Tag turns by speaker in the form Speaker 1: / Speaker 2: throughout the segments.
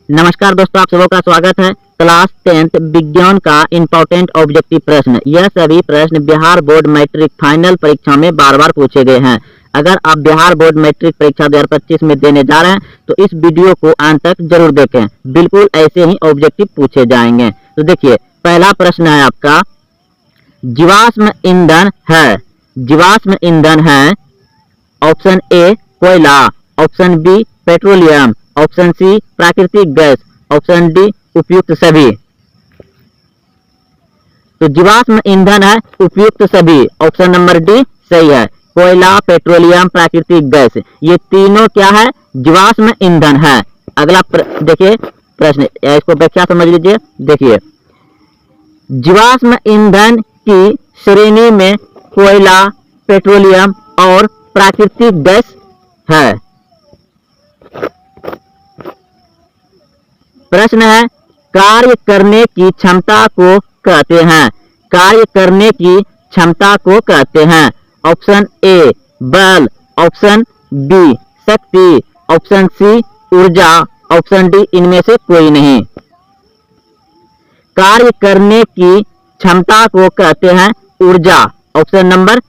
Speaker 1: नमस्कार दोस्तों, आप सबों का स्वागत है। क्लास 10th विज्ञान का इम्पोर्टेंट ऑब्जेक्टिव प्रश्न। यह सभी प्रश्न बिहार बोर्ड मैट्रिक फाइनल परीक्षा में बार बार पूछे गए हैं। अगर आप बिहार बोर्ड मैट्रिक परीक्षा 2025 में देने जा रहे हैं तो इस वीडियो को अंत तक जरूर देखें। बिल्कुल ऐसे ही ऑब्जेक्टिव पूछे जाएंगे। तो देखिए, पहला प्रश्न है आपका, जीवाश्म ईंधन है। जीवाश्म ईंधन है ऑप्शन ए कोयला, option B petroleum, option C प्राकृतिक गैस, ऑप्शन डी उपयुक्त सभी। तो जीवाश्म ईंधन है उपयुक्त सभी, ऑप्शन नंबर डी सही है। कोयला, पेट्रोलियम, प्राकृतिक गैस, ये तीनों क्या है? जीवाश्म ईंधन है। अगला देखिए प्रश्न, इसको व्याख्या समझ लीजिए। देखिए, जीवाश्म ईंधन की श्रेणी में कोयला, पेट्रोलियम और प्राकृतिक गैस है। प्रश्न है, कार्य करने की क्षमता को कहते हैं। कार्य करने की क्षमता को कहते हैं। ऑप्शन ए बल, ऑप्शन बी शक्ति, ऑप्शन सी ऊर्जा, ऑप्शन डी इनमें से कोई नहीं। कार्य करने की क्षमता को कहते हैं ऊर्जा, ऑप्शन नंबर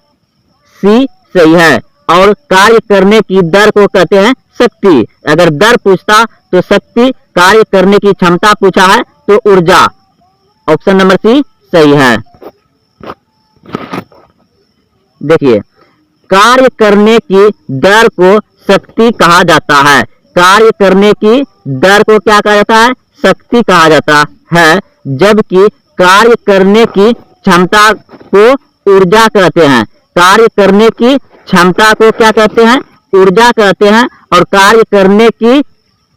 Speaker 1: सी सही है। और कार्य करने की दर को कहते हैं शक्ति। अगर दर पूछता तो शक्ति, कार्य करने की क्षमता पूछा है तो ऊर्जा, ऑप्शन नंबर सी सही है। देखिए, कार्य करने की दर को शक्ति कहा जाता है। कार्य करने की दर को क्या कहा जाता है? शक्ति कहा जाता है। जबकि कार्य करने की क्षमता को ऊर्जा कहते हैं। कार्य करने की क्षमता को क्या कहते हैं? ऊर्जा कहते हैं। और कार्य करने की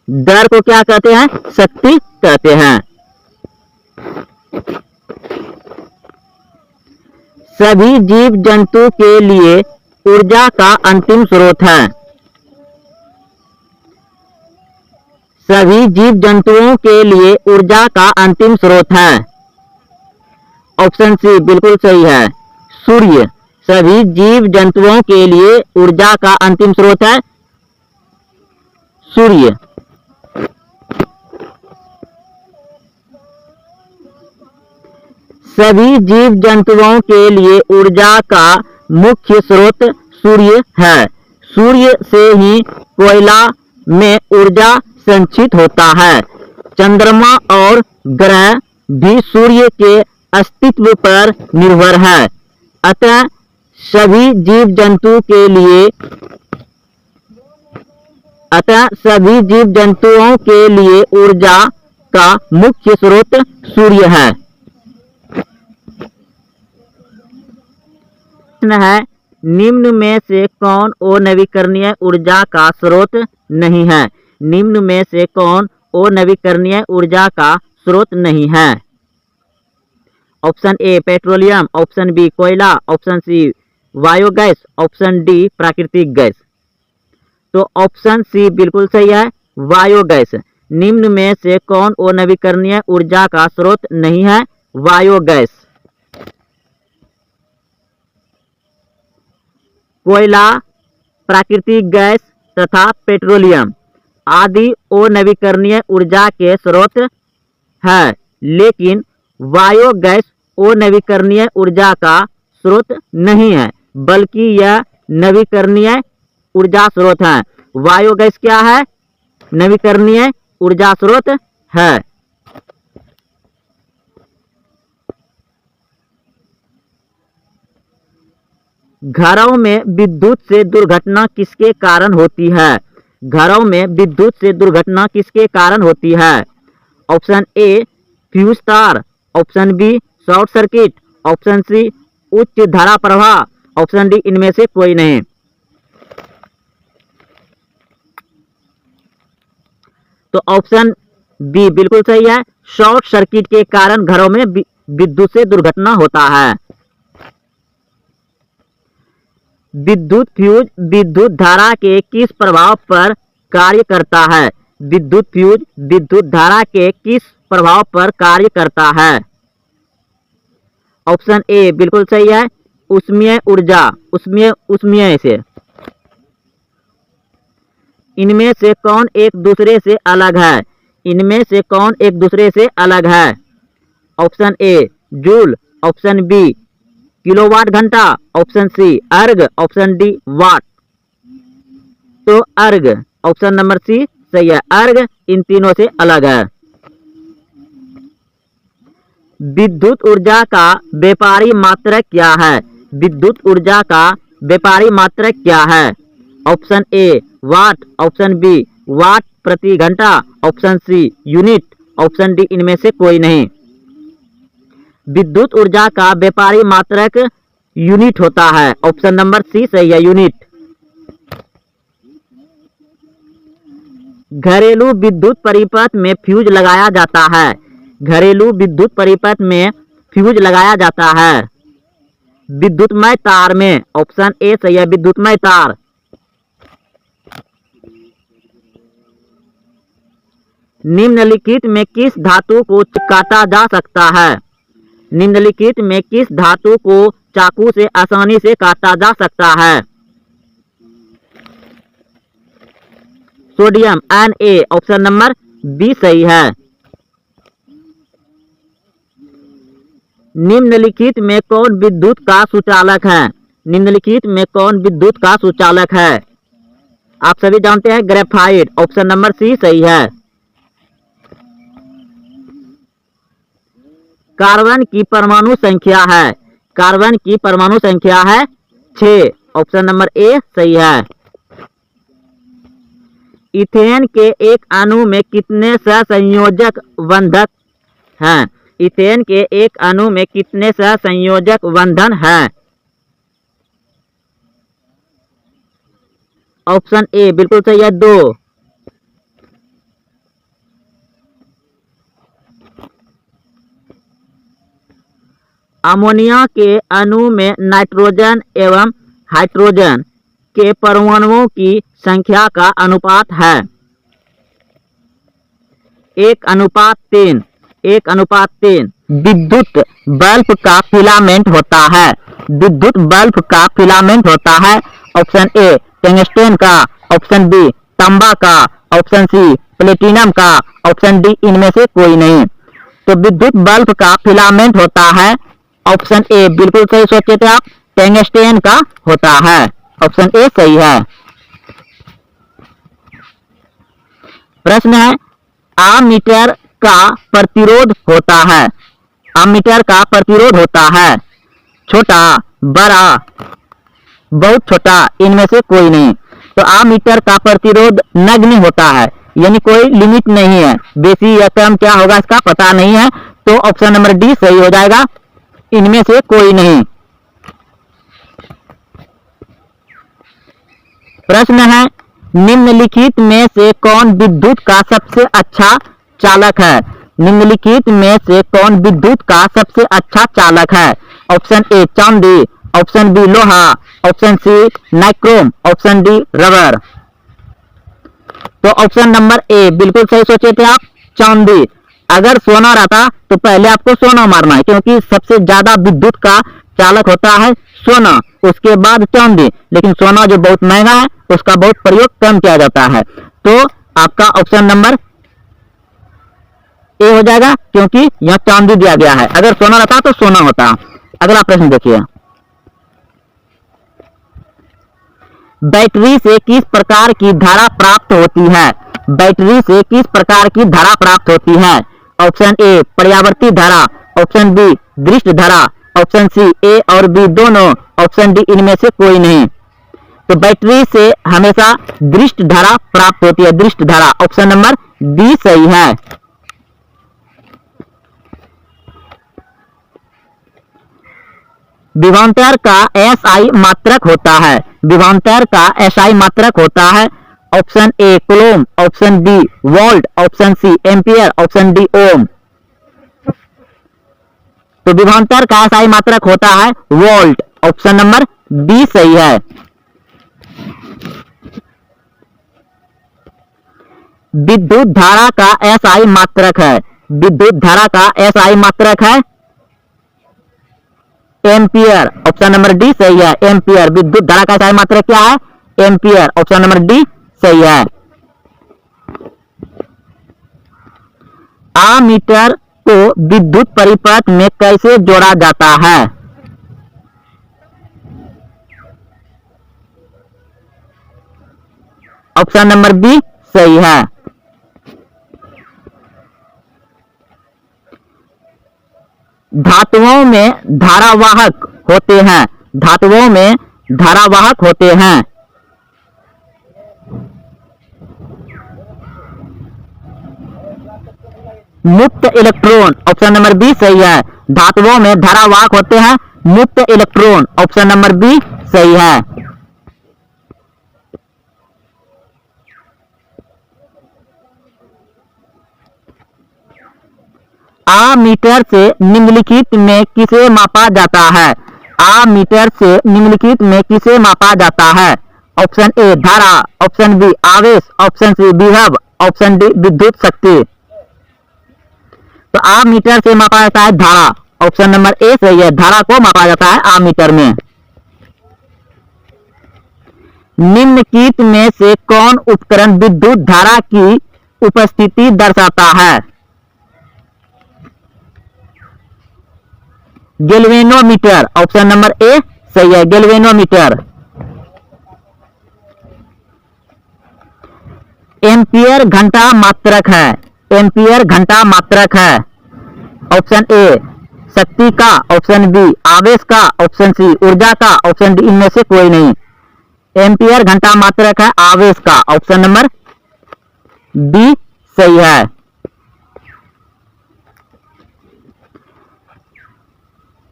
Speaker 1: दर को क्या कहते हैं? शक्ति कहते हैं। सभी जीव जंतु के लिए ऊर्जा का अंतिम स्रोत है। सभी जीव जंतुओं के लिए ऊर्जा का अंतिम स्रोत है। ऑप्शन सी बिल्कुल सही है, सूर्य। सभी जीव जंतुओं के लिए ऊर्जा का अंतिम स्रोत है सूर्य। सभी जीव जंतुओं के लिए ऊर्जा का मुख्य स्रोत सूर्य है। सूर्य से ही कोयला में ऊर्जा संचित होता है। चंद्रमा और ग्रह भी सूर्य के अस्तित्व पर निर्भर है। अतः सभी जीव जंतु के लिए सभी जीव जंतुओं के लिए ऊर्जा का मुख्य स्रोत सूर्य है। प्रश्न है, निम्न में से कौन अनवीकरणीय ऊर्जा का स्रोत नहीं है? निम्न में से कौन अनवीकरणीय ऊर्जा का स्रोत नहीं है? Option A petroleum, option B कोयला, option C biogas, option D प्राकृतिक गैस। तो ऑप्शन सी बिल्कुल सही है, बायोगैस। निम्न में से कौन अनवीकरणीय ऊर्जा का स्रोत नहीं है? बायोगैस। कोयला, प्राकृतिक गैस तथा पेट्रोलियम आदि अनवीकरणीय ऊर्जा के स्रोत है, लेकिन बायोगैस अनवीकरणीय ऊर्जा का स्रोत नहीं है, बल्कि यह नवीकरणीय ऊर्जा स्रोत है। बायोगैस क्या है? नवीकरणीय ऊर्जा स्रोत है। घरों में विद्युत से दुर्घटना किसके कारण होती है? घरों में विद्युत से दुर्घटना किसके कारण होती है? ऑप्शन ए फ्यूज तार, option B short circuit, option C उच्च धारा प्रवाह, ऑप्शन डी इनमें से कोई नहीं। तो ऑप्शन बी बिल्कुल सही है, शॉर्ट सर्किट के कारण घरों में विद्युत से दुर्घटना होता है। विद्युत फ्यूज विद्युत धारा के किस प्रभाव पर कार्य करता है? विद्युत फ्यूज विद्युत धारा के किस प्रभाव पर कार्य करता है? ऑप्शन ए बिल्कुल सही है, ऊष्मीय ऊर्जा, ऊष्मीय से। इनमें से कौन एक दूसरे से अलग है? इनमें से कौन एक दूसरे से अलग है? Option A joule, option B kilowatt घंटा, option C erg, option D वाट। तो अर्ग, ऑप्शन नंबर सी सही है, अर्ग इन तीनों से अलग है। विद्युत ऊर्जा का व्यापारी मात्रक क्या है? विद्युत ऊर्जा का व्यापारी मात्रक क्या है? Option A watt, option B watt प्रति घंटा, option C unit, option D इनमें से कोई नहीं। विद्युत ऊर्जा का व्यापारी मात्रक यूनिट होता है, ऑप्शन नंबर सी सही है, यूनिट। घरेलू विद्युत परिपथ में फ्यूज लगाया जाता है। घरेलू विद्युत परिपथ में फ्यूज लगाया जाता है विद्युतमय तार में, ऑप्शन ए सही है, विद्युतमय तार। निम्नलिखित में किस धातु को काटा जा सकता है? निम्नलिखित में किस धातु को चाकू से आसानी से काटा जा सकता है? Sodium Na, option number B सही है। निम्नलिखित में कौन विद्युत का सुचालक है? निम्नलिखित में कौन विद्युत का सुचालक है? आप सभी जानते हैं ग्रेफाइट, ऑप्शन नंबर सी सही है। कार्बन की परमाणु संख्या है, कार्बन की परमाणु संख्या है 6, ऑप्शन नंबर ए सही है। इथेन के एक अणु में कितने सहसंयोजक बंधक हैं? इथेन के एक अणु में कितने सहसंयोजक बंधन हैं? ऑप्शन ए बिल्कुल सही है, 2। अमोनिया के अणु में नाइट्रोजन एवं हाइड्रोजन के परमाणुओं की संख्या का अनुपात है 1:3, 1:3। विद्युत बल्ब का फिलामेंट होता है, विद्युत बल्ब का फिलामेंट होता है, ऑप्शन ए टंगस्टन का, ऑप्शन बी तांबा का, ऑप्शन सी प्लेटिनम का, ऑप्शन डी इनमें से कोई नहीं। तो विद्युत बल्ब का फिलामेंट होता है, ऑप्शन ए बिल्कुल सही सोचे थे आप, टंगस्टन का होता है, ऑप्शन ए सही है। प्रश्न है आमीटर का प्रतिरोध होता है, आमीटर का प्रतिरोध होता है छोटा, बड़ा, बहुत छोटा, इनमें से कोई नहीं। तो आमीटर का प्रतिरोध नगण्य होता है, यानी कोई लिमिट नहीं है, बेसी या कम क्या होगा इसका पता नहीं है, तो ऑप्शन नंबर डी सही हो जाएगा, इनमें से कोई नहीं। प्रश्न है निम्नलिखित में से कौन विद्युत का सबसे अच्छा चालक है? निम्नलिखित में से कौन विद्युत का सबसे अच्छा चालक है? ऑप्शन ए चांदी, ऑप्शन बी लोहा, option C nichrome, option D rubber. तो ऑप्शन नंबर ए बिल्कुल सही सोचे थे आप, चांदी। अगर सोना रहता तो पहले आपको सोना मारना है, क्योंकि सबसे ज्यादा विद्युत का चालक होता है सोना, उसके बाद चांदी, लेकिन सोना जो बहुत महंगा है उसका बहुत प्रयोग कम किया जाता है। तो आपका ऑप्शन नंबर ए हो जाएगा, क्योंकि यह चांदी दिया गया है, अगर सोना रहता तो सोना होता। अगला प्रश्न देखिए, बैटरी से किस प्रकार की धारा प्राप्त होती है? बैटरी से किस प्रकार की धारा प्राप्त होती है? ऑप्शन ए पर्यावर्ती धारा, ऑप्शन बी दृष्ट धारा, ऑप्शन सी ए और बी दोनों, ऑप्शन डी इनमें से कोई नहीं। तो बैटरी से हमेशा दृष्ट धारा प्राप्त होती है, दृष्ट धारा, ऑप्शन नंबर बी सही है। विभवांतर का एसआई मात्रक होता है, विभवांतर का एसआई मात्रक होता है, option A coulomb, option B volt, option C ampere, option D ohm. तो विभवांतर का एसआई मात्रक होता है वोल्ट, ऑप्शन नंबर बी सही है। विद्युत धारा का एसआई मात्रक है, विद्युत धारा का एसआई मात्रक है एम्पियर, ऑप्शन नंबर डी सही है, एम्पियर। विद्युत धारा का एसआई मात्रक क्या है? एम्पियर, ऑप्शन नंबर डी सही है। आमीटर को विद्युत परिपथ में कैसे जोड़ा जाता है? ऑप्शन नंबर बी सही है। धातुओं में धारावाहक होते हैं। धातुओं में धारावाहक होते हैं। मुक्त इलेक्ट्रॉन, ऑप्शन नंबर बी सही है। धातुओं में धारावाहक होते हैं मुक्त इलेक्ट्रॉन, ऑप्शन नंबर बी सही है। आमीटर से निम्नलिखित में किसे मापा जाता है? आमीटर से निम्नलिखित में किसे मापा जाता है? ऑप्शन ए धारा, ऑप्शन बी आवेश, ऑप्शन सी विभव, ऑप्शन डी विद्युत शक्ति। तो आमीटर से मापा जाता है धारा, ऑप्शन नंबर ए सही है। धारा को मापा जाता है आमीटर में। निम्नलिखित में से कौन उपकरण विद्युत धारा की उपस्थिति दर्शाता है? गैल्वेनोमीटर, ऑप्शन नंबर ए सही है। गैल्वेनोमीटर। एम्पियर घंटा मात्रक है। एम्पियर घंटा मात्रक है। ऑप्शन ए शक्ति का, ऑप्शन बी आवेश का, ऑप्शन सी ऊर्जा का, ऑप्शन डी इनमें से कोई नहीं। एम्पियर घंटा मात्रक है आवेश का, ऑप्शन नंबर बी सही है।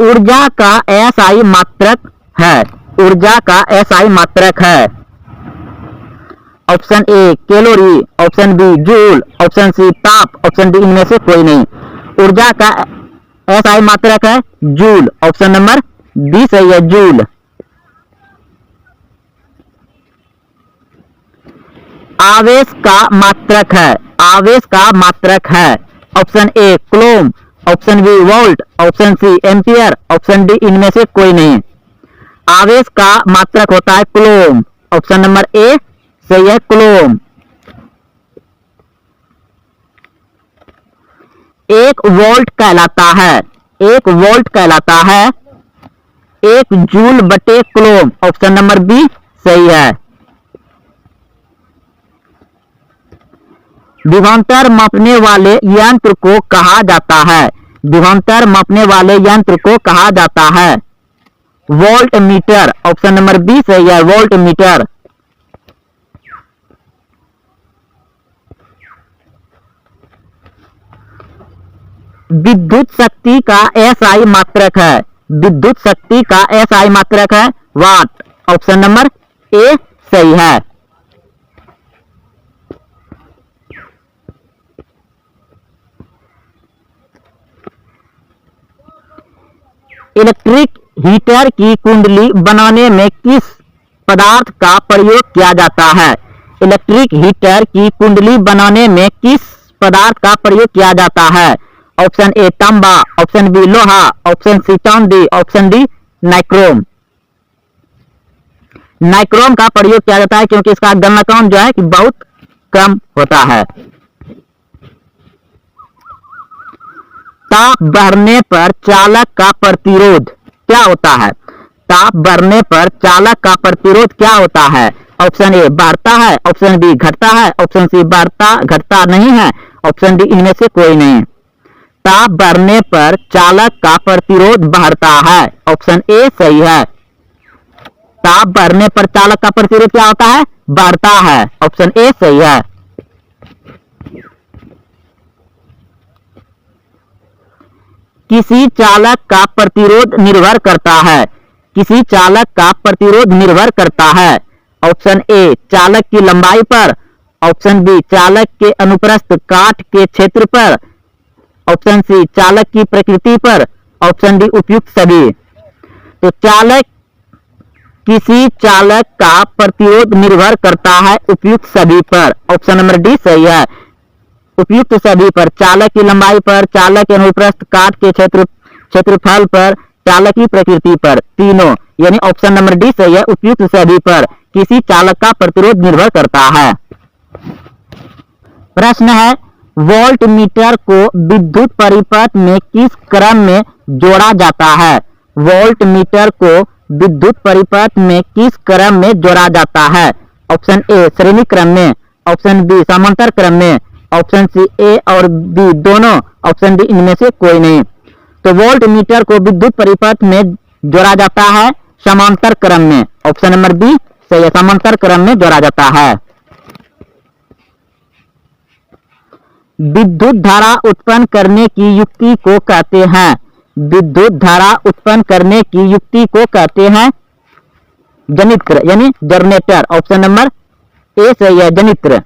Speaker 1: ऊर्जा का एसआई मात्रक है। ऊर्जा का एसआई मात्रक है। Option A calorie, option B joule, option C ताप, ऑप्शन डी इनमें से कोई नहीं। ऊर्जा का एसआई मात्रक है जूल, ऑप्शन नंबर बी सही है। जूल। आवेश का मात्रक है। आवेश का मात्रक है। Option A coulomb, option B volt, option C ampere, option D इनमें से कोई नहीं। आवेश का मात्रक होता है कूलम, ऑप्शन नंबर ए सही है। कूलम। एक वोल्ट कहलाता है। एक वोल्ट कहलाता है 1 जूल बटे कूलम, ऑप्शन नंबर बी सही है। विभवांतर मापने वाले यंत्र को कहा जाता है। विभवांतर मापने वाले यंत्र को कहा जाता है volt meter, option number B सही है। Volt meter. विद्युत शक्ति का एसआई मात्रक है। विद्युत शक्ति का एसआई मात्रक है वाट, ऑप्शन नंबर ए सही है। इलेक्ट्रिक हीटर की कुंडली बनाने में किस पदार्थ का प्रयोग किया जाता है? इलेक्ट्रिक हीटर की कुंडली बनाने में किस पदार्थ का प्रयोग किया जाता है? ऑप्शन ए तांबा, ऑप्शन बी लोहा, ऑप्शन सी चांदी, ऑप्शन डी नाइक्रोम। नाइक्रोम का प्रयोग किया जाता है क्योंकि इसका गलनांक जो है कि बहुत कम होता है। ताप बढ़ने पर चालक का प्रतिरोध क्या होता है? ताप बढ़ने पर चालक का प्रतिरोध क्या होता है? ऑप्शन ए बढ़ता है, ऑप्शन बी घटता है, ऑप्शन सी बढ़ता घटता नहीं है, ऑप्शन डी इनमें से कोई नहीं। ताप बढ़ने पर चालक का प्रतिरोध बढ़ता है, ऑप्शन ए सही है। ताप बढ़ने पर चालक का प्रतिरोध क्या होता है? बढ़ता है, ऑप्शन ए सही है। किसी चालक का प्रतिरोध निर्भर करता है। किसी चालक का प्रतिरोध निर्भर करता है। ऑप्शन ए चालक की लंबाई पर, ऑप्शन बी चालक के अनुप्रस्थ काट के क्षेत्र पर, ऑप्शन सी चालक की प्रकृति पर, ऑप्शन डी उपयुक्त सभी। तो किसी चालक का प्रतिरोध निर्भर करता है उपयुक्त सभी पर, ऑप्शन नंबर डी सही है। उपयुक्त सभी पर, चालक की लंबाई पर, चालक के अनुप्रस्थ काट के क्षेत्रफल पर, चालक की प्रकृति पर, तीनों यानी ऑप्शन नंबर डी सही है। उपयुक्त सभी पर किसी चालक का प्रतिरोध निर्भर करता है। प्रश्न है वोल्टमीटर को विद्युत परिपथ में किस क्रम में जोड़ा जाता है? वोल्टमीटर को विद्युत परिपथ में किस क्रम में जोड़ा जाता है? ऑप्शन ए श्रेणी क्रम में, ऑप्शन बी समांतर क्रम में, ऑप्शन सी ए और बी दोनों, ऑप्शन डी इनमें से कोई नहीं। तो वोल्टमीटर को विद्युत परिपथ में जोड़ा जाता है समांतर क्रम में। ऑप्शन नंबर बी सही है, समांतर क्रम में जोड़ा जाता है। विद्युत धारा उत्पन्न करने की युक्ति को कहते हैं? विद्युत धारा उत्पन्न करने की युक्ति को कहते हैं जनित्र यानी जनरेटर। ऑप्शन नंबर ए सही है, जनित्र।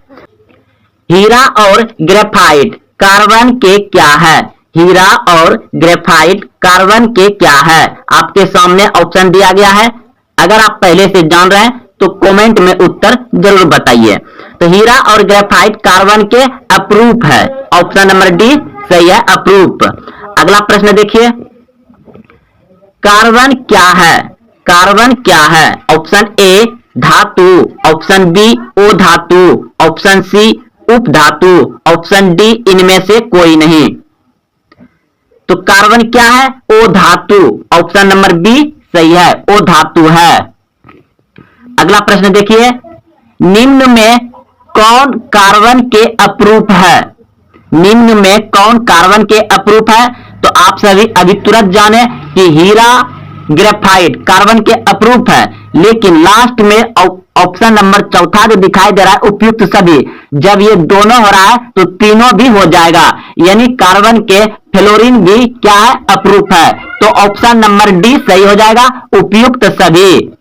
Speaker 1: हीरा और ग्रेफाइट कार्बन के क्या है? हीरा और ग्रेफाइट कार्बन के क्या है? आपके सामने ऑप्शन दिया गया है। अगर आप पहले से जान रहे हैं तो कमेंट में उत्तर जरूर बताइए। तो हीरा और ग्रेफाइट कार्बन के अपरूप है। ऑप्शन नंबर डी सही है, अपरूप। अगला प्रश्न देखिए, कार्बन क्या है? कार्बन क्या है? ऑप्शन ए धातु, ऑप्शन बी ओ धातु, ऑप्शन सी उपधातु, ऑप्शन डी इनमें से कोई नहीं। तो कार्बन क्या है? ओ धातु। ऑप्शन नंबर बी सही है, ओ धातु है। अगला प्रश्न देखिए, निम्न में कौन कार्बन के अपरूप है? निम्न में कौन कार्बन के अपरूप है? तो आप सभी अभी तुरंत जाने कि हीरा ग्रेफाइट कार्बन के अपरूप है, लेकिन लास्ट में ऑप्शन नंबर चौथा जो दिखाई दे रहा है उपयुक्त सभी, जब ये दोनों हो रहा है तो तीनों भी हो जाएगा, यानी कार्बन के फ्लोरीन भी क्या है? अपरूप है। तो ऑप्शन नंबर डी सही हो जाएगा, उपयुक्त सभी।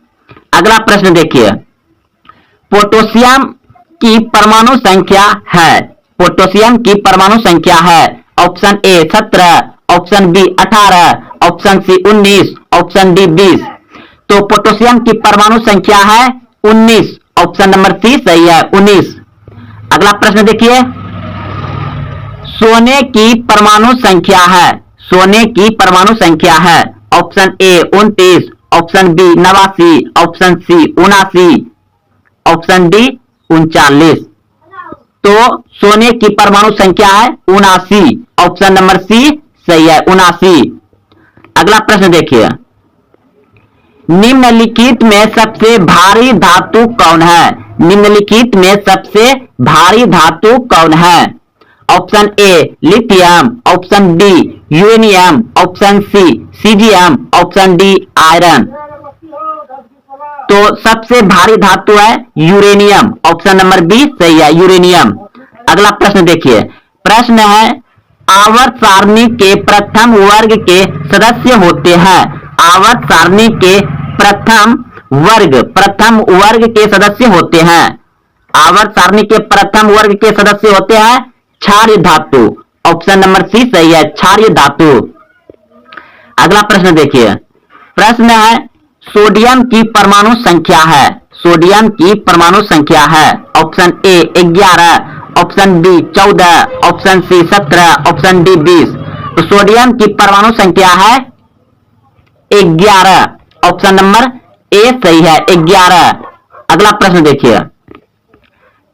Speaker 1: अगला प्रश्न देखिए, पोटेशियम की परमाणु संख्या है? पोटेशियम की परमाणु संख्या है option A 17, option B 18, option C 19, option D 20। तो पोटेशियम की परमाणु संख्या है 19। ऑप्शन नंबर सी सही है, 19। अगला प्रश्न देखिए, सोने की परमाणु संख्या है? सोने की परमाणु संख्या है option A 29, option B 89, option C 79, option D 39। तो सोने की परमाणु संख्या है 79। ऑप्शन नंबर सी सही है, 79। अगला प्रश्न देखिए, निम्नलिखित में सबसे भारी धातु कौन है? निम्नलिखित में सबसे भारी धातु कौन है? Option A lithium, option B uranium, option C caesium, option D iron. तो सबसे भारी धातु है यूरेनियम। ऑप्शन नंबर बी सही है, यूरेनियम। अगला प्रश्न देखिए, प्रश्न है आवर्त सारणी के प्रथम वर्ग के सदस्य होते हैं? आवर्त सारणी के प्रथम वर्ग के सदस्य होते हैं। आवर्त सारणी के प्रथम वर्ग के सदस्य होते हैं क्षारीय धातु। ऑप्शन नंबर सी सही है, क्षारीय धातु। अगला प्रश्न देखिए, प्रश्न है सोडियम की परमाणु संख्या है? सोडियम की परमाणु संख्या है option A 11, option B 14, option C 17, option D 20। तो सोडियम की परमाणु संख्या है 11। ऑप्शन नंबर ए सही है, 11। अगला प्रश्न देखिए,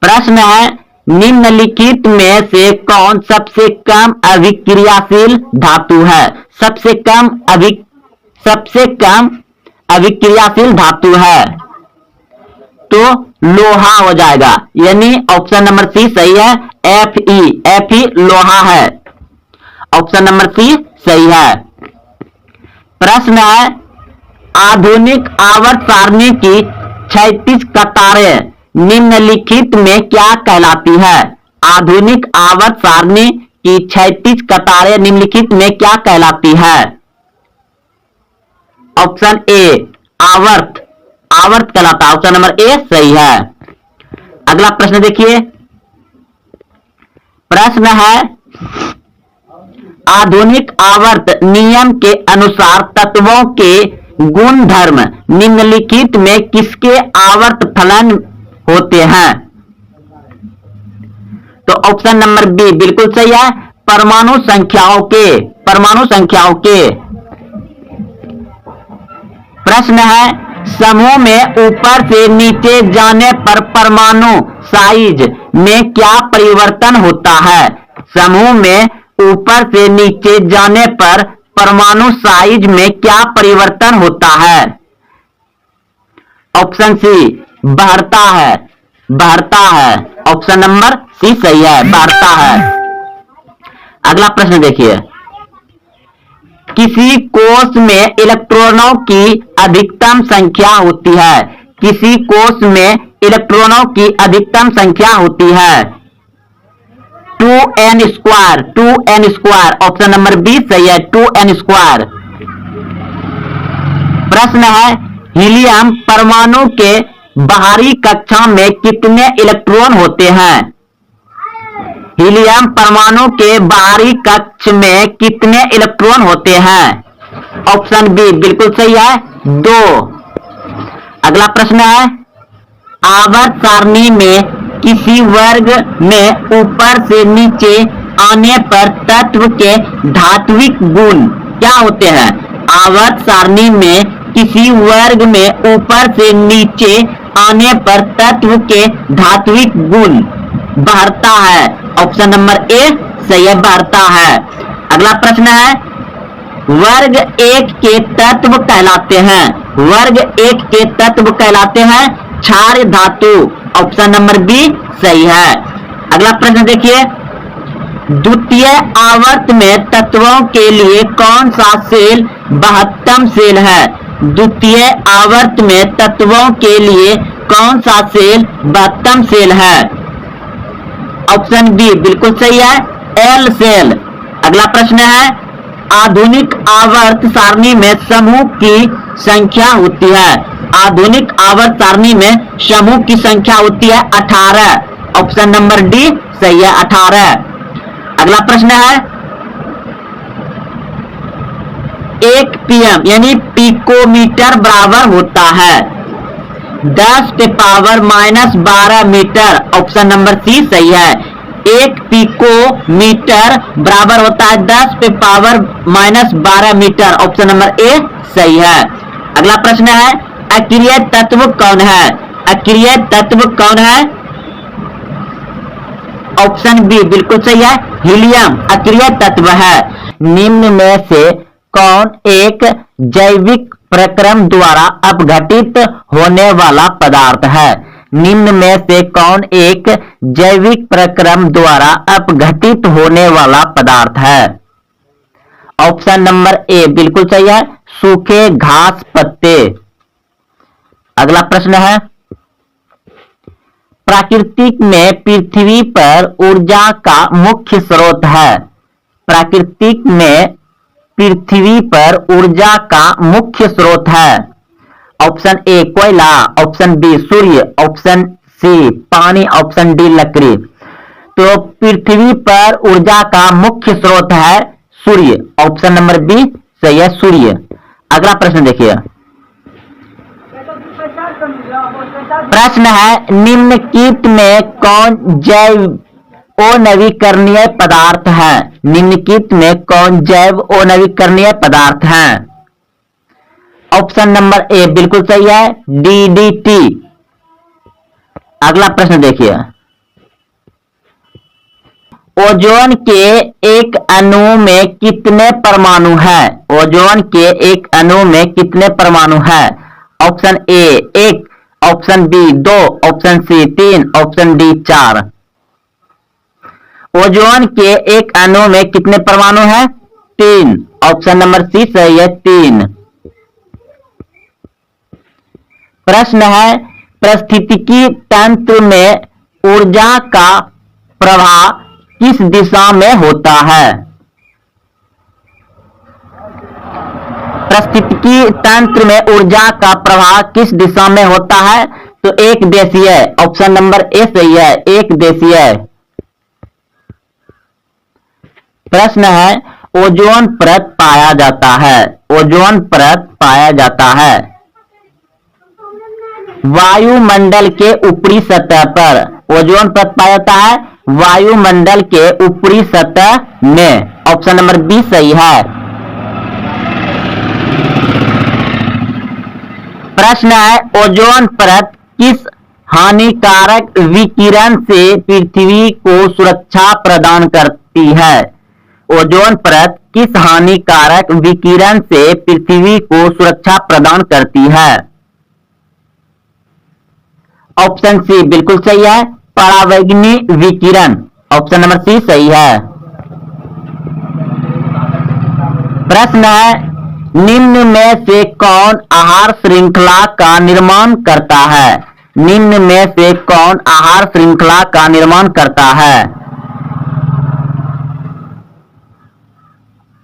Speaker 1: प्रश्न है निम्नलिखित में से कौन सबसे कम अभिक्रियाशील धातु है? सबसे कम अभिक्रियाशील धातु है तो लोहा हो जाएगा, यानी ऑप्शन नंबर सी सही है, Fe लोहा है। ऑप्शन नंबर सी सही है। प्रश्न है आधुनिक आवर्त सारणी की 36 कतारें निम्नलिखित में क्या कहलाती है? आधुनिक आवर्त सारणी की 36 कतारें निम्नलिखित में क्या कहलाती है? ऑप्शन ए आवर्त कहलाता है। ऑप्शन नंबर ए सही है। अगला प्रश्न देखिए, प्रश्न है आधुनिक आवर्त नियम के अनुसार तत्वों के गुणधर्म निम्नलिखित में किसके आवर्त फलन होते हैं? तो ऑप्शन नंबर बी बिल्कुल सही है, परमाणु संख्याओं के। प्रश्न है समूह में ऊपर से नीचे जाने पर परमाणु साइज में क्या परिवर्तन होता है? समूह में ऊपर से नीचे जाने पर परमाणु साइज में क्या परिवर्तन होता है? ऑप्शन सी बढ़ता है, बढ़ता है। ऑप्शन नंबर सी सही है, बढ़ता है। अगला प्रश्न देखिए, किसी कोष में इलेक्ट्रॉनों की अधिकतम संख्या होती है? किसी कोष में इलेक्ट्रॉनों की अधिकतम संख्या होती है 2n square, 2n square. Option number B सही है, 2n स्क्वायर। प्रश्न है, हीलियम परमाणु के बाहरी कक्षा में कितने इलेक्ट्रॉन होते हैं? हीलियम परमाणु के बाहरी कक्ष में कितने इलेक्ट्रॉन होते हैं? ऑप्शन बी बिल्कुल सही है, 2। अगला प्रश्न है, आवर्त सारणी में किसी वर्ग में ऊपर से नीचे आने पर तत्व के धात्विक गुण क्या होते हैं? आवर्त सारणी में किसी वर्ग में ऊपर से नीचे आने पर तत्व के धात्विक गुण बढ़ता है। ऑप्शन नंबर ए सही है, बढ़ता है। अगला प्रश्न है, वर्ग एक के तत्व कहलाते हैं, वर्ग एक के तत्व कहलाते हैं क्षार धातु। ऑप्शन नंबर बी सही है। अगला प्रश्न देखिए, द्वितीय आवर्त में तत्वों के लिए कौन सा सेल महत्तम सेल है? द्वितीय आवर्त में तत्वों के लिए कौन सा सेल महत्तम सेल है? ऑप्शन बी बिल्कुल सही है, एल सेल। अगला प्रश्न है, आधुनिक आवर्त सारणी में समूह की संख्या होती है? आधुनिक आवर्त सारणी में समूह की संख्या होती है 18। ऑप्शन नंबर डी सही है, 18। अगला प्रश्न है, 1 pm यानी पिकोमीटर बराबर होता है 10 के power -12 metre. Option number C सही है, 1 पिकोमीटर बराबर होता है 10 पे power -12 metre. Option number A सही है। अगला प्रश्न है, अक्रिय तत्व कौन है? अक्रिय तत्व कौन है? ऑप्शन बी बिल्कुल सही है, हीलियम अक्रिय तत्व है। निम्न में से कौन एक जैविक प्रक्रम द्वारा अपघटित होने वाला पदार्थ है? निम्न में से कौन एक जैविक प्रक्रम द्वारा अपघटित होने वाला पदार्थ है? ऑप्शन नंबर ए बिल्कुल सही है, सूखे घास पत्ते। अगला प्रश्न है, प्राकृतिक में पृथ्वी पर ऊर्जा का मुख्य स्रोत है? प्राकृतिक में पृथ्वी पर ऊर्जा का मुख्य स्रोत है? ऑप्शन ए कोयला, ऑप्शन बी सूर्य, ऑप्शन सी पानी, ऑप्शन डी लकड़ी। तो पृथ्वी पर ऊर्जा का मुख्य स्रोत है सूर्य। ऑप्शन नंबर बी सही है, सूर्य। अगला प्रश्न देखिए, प्रश्न है, निम्नलिखित में कौन जैव अनवीकरणीय पदार्थ है? निम्नलिखित में कौन जैव अनवीकरणीय पदार्थ है? ऑप्शन नंबर ए बिल्कुल सही है, डीडीटी। अगला प्रश्न देखिए, ओजोन के एक अणु में कितने परमाणु है? ओजोन के एक अणु में कितने परमाणु है? Option A 1, option B 2, option C 3, option D 4। Ozone के एक अणु में कितने परमाणु है? 3। ऑप्शन नंबर सी सही है, 3। प्रश्न है, पारिस्थितिकी तंत्र में ऊर्जा का प्रवाह किस दिशा में होता है? पारिस्थितिकी तंत्र में ऊर्जा का प्रवाह किस दिशा में होता है? तो एक दिशीय। ऑप्शन नंबर ए सही है, एक दिशीय। प्रश्न है, ओजोन परत पाया जाता है? ओजोन परत पाया जाता है वायुमंडल के ऊपरी सतह पर। ओजोन परत पाया जाता है वायुमंडल के ऊपरी सतह में। ऑप्शन नंबर बी सही है। प्रश्न है, ओजोन परत किस हानिकारक विकिरण से पृथ्वी को सुरक्षा प्रदान होती है? ओजोन परत किस हानिकारक विकिरण से पृथ्वी को सुरक्षा प्रदान करती है? ऑप्शन सी बिल्कुल सही है, परावैंगनी विकिरण। ऑप्शन नंबर सी सही है। प्रश्न है, निम्न में से कौन आहार श्रृंखला का निर्माण करता है? निम्न में से कौन आहार श्रृंखला का निर्माण करता है?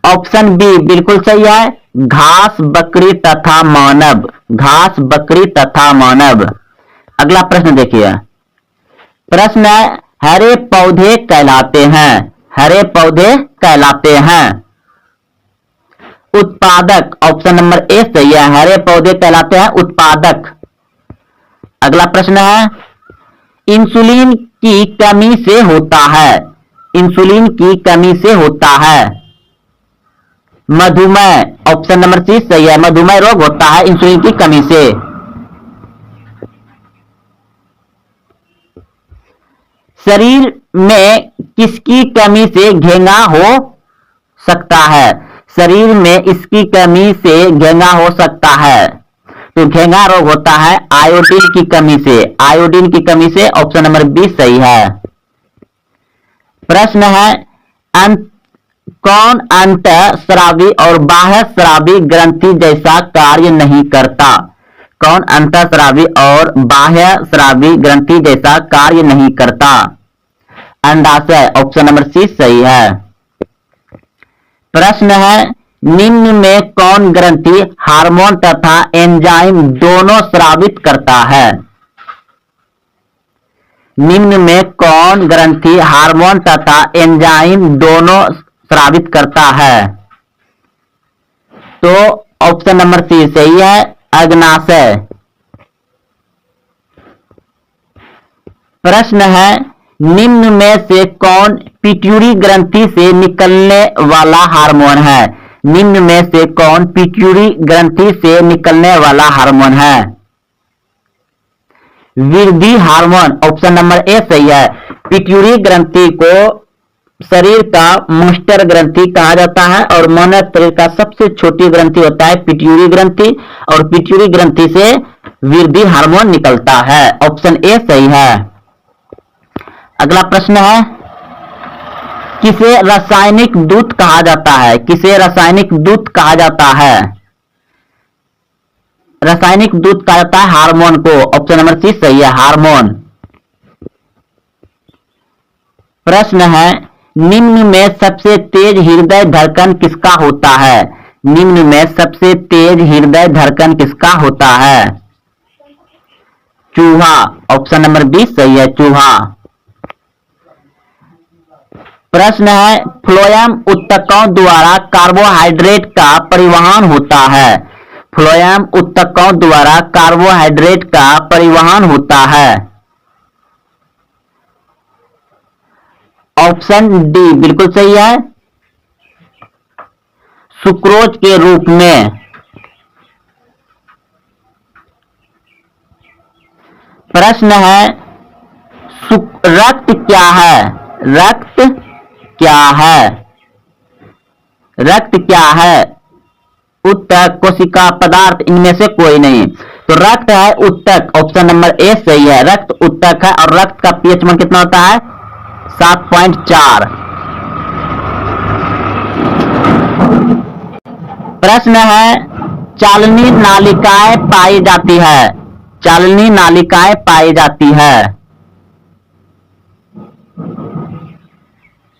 Speaker 1: ऑप्शन बी बिल्कुल सही है, घास, बकरी तथा मानव। घास, बकरी तथा मानव। अगला प्रश्न देखिए। प्रश्न है, हरे पौधे कहलाते हैं। हरे पौधे कहलाते हैं उत्पादक। ऑप्शन नंबर ए सही है, हरे पौधे कहलाते हैं उत्पादक। अगला प्रश्न है, इंसुलिन की कमी से होता है। इंसुलिन की कमी से होता है मधुमेह। ऑप्शन नंबर सी सही है, मधुमेह रोग होता है इंसुलिन की कमी से। शरीर में किसकी कमी से घेंगा हो सकता है? शरीर में इसकी कमी से घेंगा हो सकता है। तो घेंगा रोग होता है आयोडीन की कमी से। आयोडीन की कमी से। ऑप्शन नंबर बी सही है। प्रश्न है, कौन अंतःस्रावी और बाह्यस्रावी ग्रंथि जैसा कार्य नहीं करता? कौन अंतःस्रावी और बाह्यस्रावी ग्रंथि जैसा कार्य नहीं करता? अंडाशय। ऑप्शन नंबर सी सही है। प्रश्न है, निम्न में कौन ग्रंथि हार्मोन तथा एंजाइम दोनों स्रावित करता है? निम्न में कौन ग्रंथि हार्मोन तथा एंजाइम दोनों स्रावित करता है? तो ऑप्शन नंबर सी सही है, अग्नाशय। प्रश्न है, निम्न में से कौन पिट्यूटरी ग्रंथि से निकलने वाला हार्मोन है? निम्न में से कौन पिट्यूटरी ग्रंथि से निकलने वाला हार्मोन है? वृद्धि हार्मोन। ऑप्शन नंबर ए सही है। पिट्यूटरी ग्रंथि को शरीर का मास्टर ग्रंथि कहा जाता है और मानव शरीर का सबसे छोटी ग्रंथि होता है पिट्यूटरी ग्रंथि, और पिट्यूटरी ग्रंथि से वृद्धि हार्मोन निकलता है। ऑप्शन ए सही है। अगला प्रश्न है, किसे रासायनिक दूत कहा जाता है? किसे रासायनिक दूत कहा जाता है? रासायनिक दूत कहा जाता है हार्मोन को। ऑप्शन नंबर सी सही है, हार्मोन। प्रश्न है, निम्न में सबसे तेज हृदय धड़कन किसका होता है? निम्न में सबसे तेज हृदय धड़कन किसका होता है? चूहा। ऑप्शन नंबर बी सही है, चूहा। प्रश्न है, फ्लोएम ऊतकों द्वारा कार्बोहाइड्रेट का परिवहन होता है। फ्लोएम ऊतकों द्वारा कार्बोहाइड्रेट का परिवहन होता है। ऑप्शन डी बिल्कुल सही है, सुक्रोज के रूप में। प्रश्न है, रक्त क्या है? रक्त क्या है? रक्त क्या है? ऊतक, कोशिका, पदार्थ, इनमें से कोई नहीं। तो रक्त है ऊतक। ऑप्शन नंबर ए सही है, रक्त ऊतक है। और रक्त का पीएच मान कितना होता है? 7.4। प्रश्न है, चालनी नालिकाएं पाई जाती है। चालनी नालिकाएं पाई जाती है।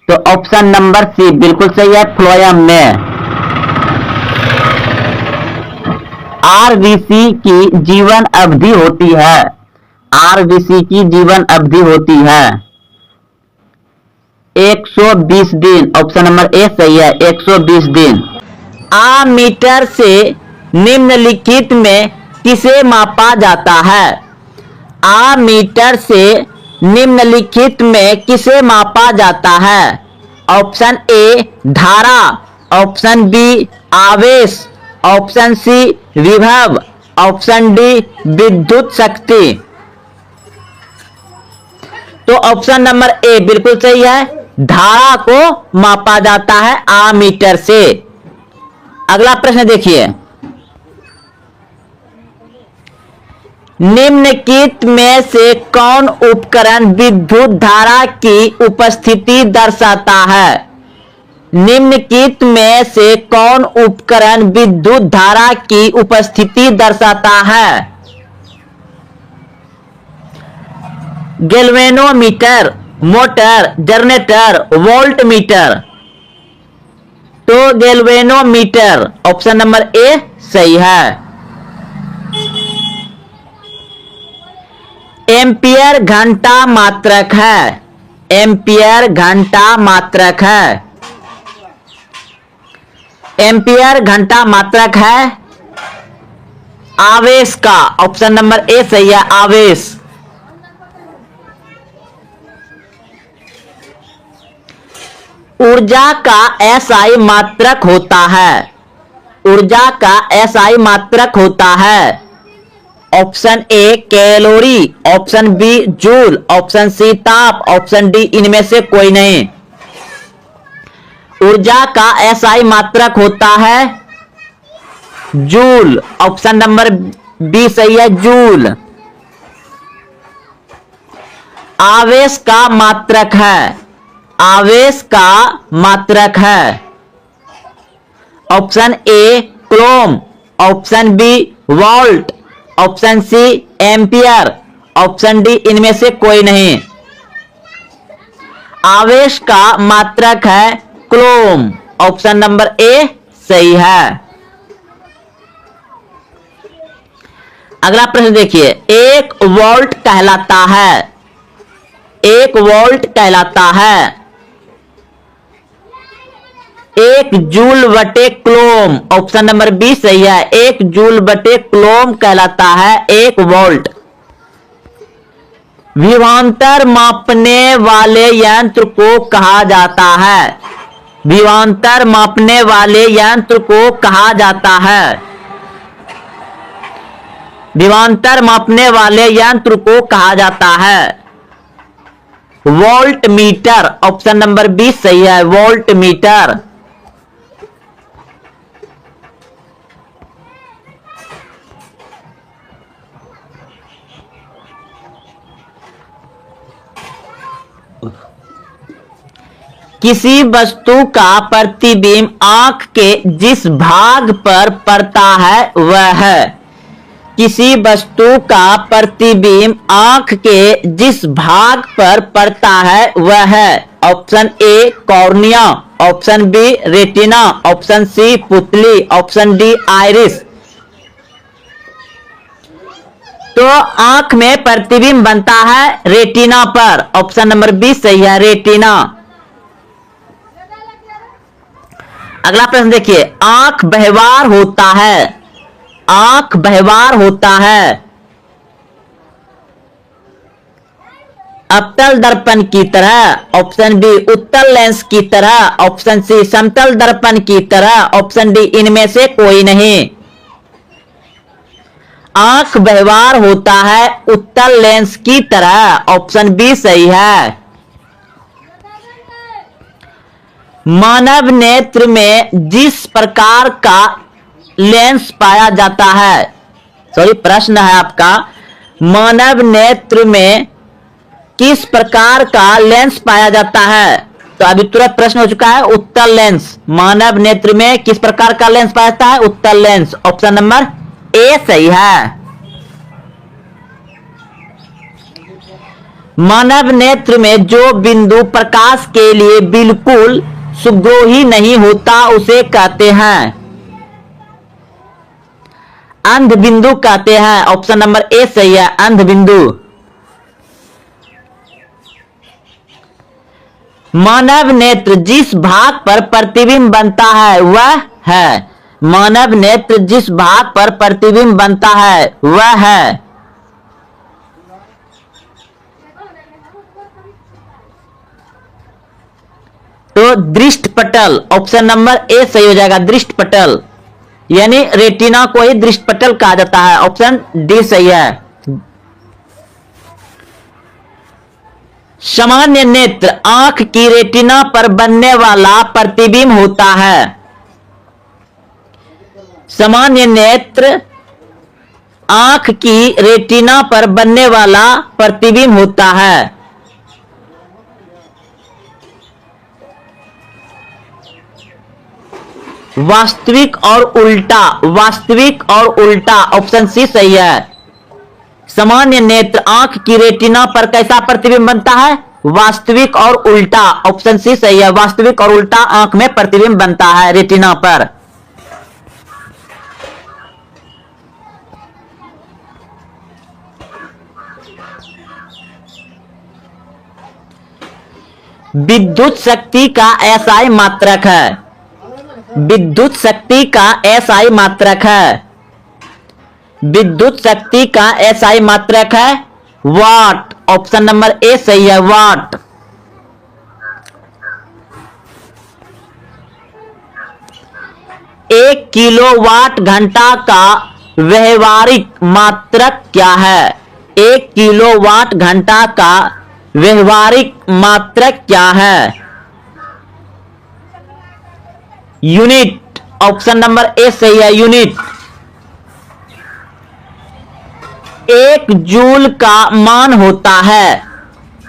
Speaker 1: तो ऑप्शन नंबर सी बिल्कुल सही है, फ्लोएम में। आरबीसी की जीवन अवधि होती है। आरबीसी की जीवन अवधि होती है 120 दिन। ऑप्शन नंबर ए सही है, 120 दिन। आमीटर से निम्नलिखित में किसे मापा जाता है? आमीटर से निम्नलिखित में किसे मापा जाता है? ऑप्शन ए धारा, ऑप्शन बी आवेश, ऑप्शन सी विभव, ऑप्शन डी विद्युत शक्ति। तो ऑप्शन नंबर ए बिल्कुल सही है, धारा को मापा जाता है आमीटर से। अगला प्रश्न देखिए, निम्नलिखित में से कौन उपकरण विद्युत धारा की उपस्थिति दर्शाता है? निम्नलिखित में से कौन उपकरण विद्युत धारा की उपस्थिति दर्शाता है? Galvanometer, motor, generator, volt meter. तो गैल्वेनोमीटर ऑप्शन नंबर ए सही है। एम्पियर घंटा मात्रक है। एम्पियर घंटा मात्रक है। एम्पियर घंटा मात्रक है आवेश का। ऑप्शन नंबर ए सही है, आवेश। ऊर्जा का एसआई मात्रक होता है। ऊर्जा का एसआई मात्रक होता है। Option A calorie, option B joule, option C ताप, ऑप्शन डी इनमें से कोई नहीं। ऊर्जा का एसआई मात्रक होता है जूल। ऑप्शन नंबर बी सही है, जूल। आवेश का मात्रक है। आवेश का मात्रक है। Option A coulomb, option B volt, option C ampere, option D इनमें से कोई नहीं। आवेश का मात्रक है कूलॉम। ऑप्शन नंबर ए सही है। अगला प्रश्न देखिए, एक वोल्ट कहलाता है। एक वोल्ट कहलाता है एक जूल बटे कूलॉम। ऑप्शन नंबर बी सही है, एक जूल बटे कूलॉम कहलाता है एक वोल्ट। विभवांतर मापने वाले यंत्र को कहा जाता है। विभवांतर मापने वाले यंत्र को कहा जाता है। विभवांतर मापने वाले यंत्र को कहा जाता है volt meter. Option number B सही है, वोल्ट मीटर। किसी वस्तु का प्रतिबिंब आंख के जिस भाग पर पड़ता है वह है। किसी वस्तु का प्रतिबिंब आंख के जिस भाग पर पड़ता है वह है। Option A cornea, option B retina, option C पुतली, ऑप्शन डी आइरिस। तो आंख में प्रतिबिंब बनता है रेटिना पर। ऑप्शन नंबर बी सही है, रेटिना। अगला प्रश्न देखिए, आंख व्यवहार होता है। आंख व्यवहार होता है अवतल दर्पण की तरह, ऑप्शन बी उत्तल लेंस की तरह, ऑप्शन सी समतल दर्पण की तरह, ऑप्शन डी इनमें से कोई नहीं। आंख व्यवहार होता है उत्तल लेंस की तरह। ऑप्शन बी सही है। मानव नेत्र में जिस प्रकार का लेंस पाया जाता है, सॉरी प्रश्न है आपका, मानव नेत्र में किस प्रकार का लेंस पाया जाता है? तो अभी तुरंत प्रश्न हो चुका है, उत्तल लेंस। मानव नेत्र में किस प्रकार का लेंस पाया जाता है? उत्तल लेंस। ऑप्शन नंबर ए सही है। मानव नेत्र में जो बिंदु प्रकाश के लिए बिल्कुल सुग्रोही नहीं होता उसे कहते हैं अंध बिंदु कहते हैं। ऑप्शन नंबर ए सही है, अंध बिंदु। मानव नेत्र जिस भाग पर प्रतिबिंब बनता है वह है। मानव नेत्र जिस भाग पर प्रतिबिंब बनता है वह है तो दृष्टपटल। ऑप्शन नंबर ए सही हो जाएगा, दृष्टपटल। यानी रेटिना को ही दृष्टपटल कहा जाता है। ऑप्शन डी सही है। सामान्य नेत्र आंख की रेटिना पर बनने वाला प्रतिबिंब होता है। सामान्य नेत्र आंख की रेटिना पर बनने वाला प्रतिबिंब होता है। वास्तविक और उल्टा, वास्तविक और उल्टा, ऑप्शन सी सही है। सामान्य नेत्र आंख की रेटिना पर कैसा प्रतिबिंब बनता है? वास्तविक और उल्टा, ऑप्शन सी सही है। वास्तविक और उल्टा आंख में प्रतिबिंब बनता है रेटिना पर। विद्युत शक्ति का एसआई मात्रक है। विद्युत शक्ति का एसआई मात्रक है। विद्युत शक्ति का एसआई मात्रक है वाट, ऑप्शन नंबर ए सही है, वाट। एक किलोवाट घंटा का व्यवहारिक मात्रक क्या है? एक किलोवाट घंटा का व्यवहारिक मात्रक क्या है? यूनिट, ऑप्शन नंबर ए सही है, यूनिट। एक जूल का मान होता है,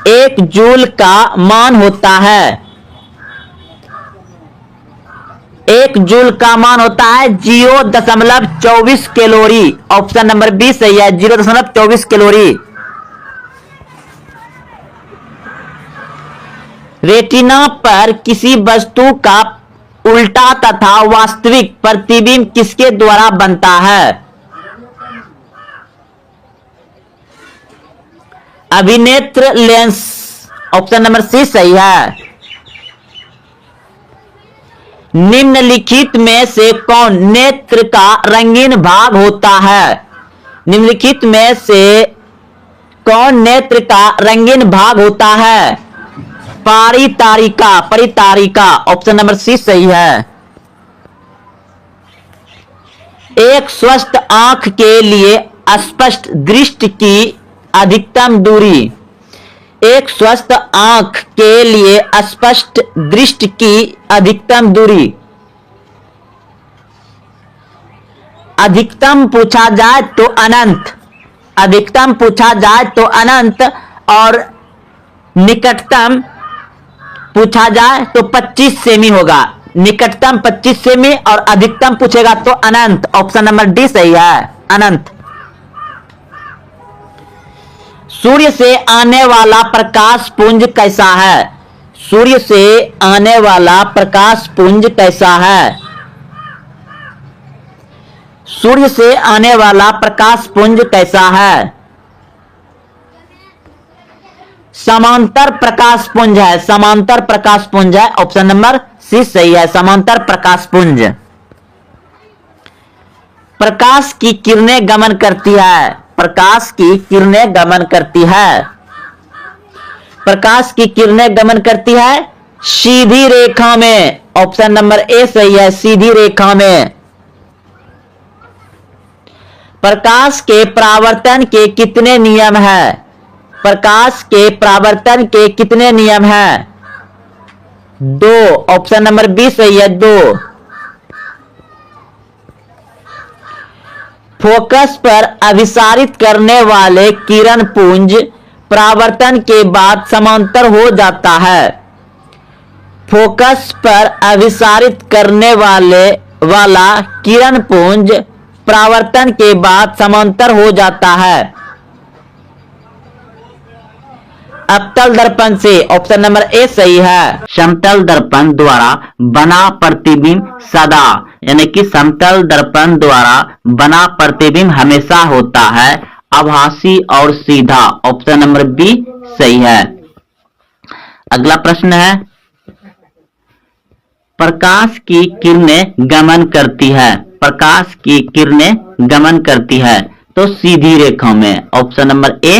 Speaker 1: एक जूल का मान होता है, एक जूल का मान होता है 0.24 कैलोरी, ऑप्शन नंबर बी सही है, 0.24 कैलोरी। रेटिना पर किसी वस्तु का उल्टा तथा वास्तविक प्रतिबिंब किसके द्वारा बनता है? अभिनेत्र लेंस, ऑप्शन नंबर सी सही है। निम्नलिखित में से कौन नेत्र का रंगीन भाग होता है? निम्नलिखित में से कौन नेत्र का रंगीन भाग होता है? परितारिका, परितारिका, ऑप्शन नंबर सी सही है। एक स्वस्थ आंख के लिए स्पष्ट दृष्टि की अधिकतम दूरी, एक स्वस्थ आंख के लिए स्पष्ट दृष्टि की अधिकतम दूरी। अधिकतम पूछा जाए तो अनंत, अधिकतम पूछा जाए तो अनंत, और निकटतम पूछा जाए तो 25 सेमी होगा। निकटतम 25 सेमी और अधिकतम पूछेगा तो अनंत, ऑप्शन नंबर डी सही है, अनंत। सूर्य से आने वाला प्रकाश पुंज कैसा है? सूर्य से आने वाला प्रकाश पुंज कैसा है? सूर्य से आने वाला प्रकाश पुंज कैसा है? समांतर प्रकाश पुंज है, समांतर प्रकाश पुंज है, ऑप्शन नंबर सी सही है, समांतर प्रकाश पुंज। प्रकाश की किरणें गमन करती है, प्रकाश की किरणें गमन करती है, प्रकाश की किरणें गमन करती है सीधी रेखा में, ऑप्शन नंबर ए सही है, सीधी रेखा में। प्रकाश के परावर्तन के कितने नियम हैं? प्रकाश के परावर्तन के कितने नियम हैं? 2, ऑप्शन नंबर बी सही है, 2। फोकस पर अभिसारित करने वाले किरण पुंज परावर्तन के बाद समांतर हो जाता है। फोकस पर अभिसारित करने वाला किरण पुंज परावर्तन के बाद समांतर हो जाता है। अवतल दर्पण से, ऑप्शन नंबर ए सही है। समतल दर्पण द्वारा बना प्रतिबिंब सदा, यानी कि समतल दर्पण द्वारा बना प्रतिबिंब हमेशा होता है आभासी और सीधा, ऑप्शन नंबर बी सही है। अगला प्रश्न है, प्रकाश की किरणें गमन करती है, प्रकाश की किरणें गमन करती है तो सीधी रेखा में, ऑप्शन नंबर ए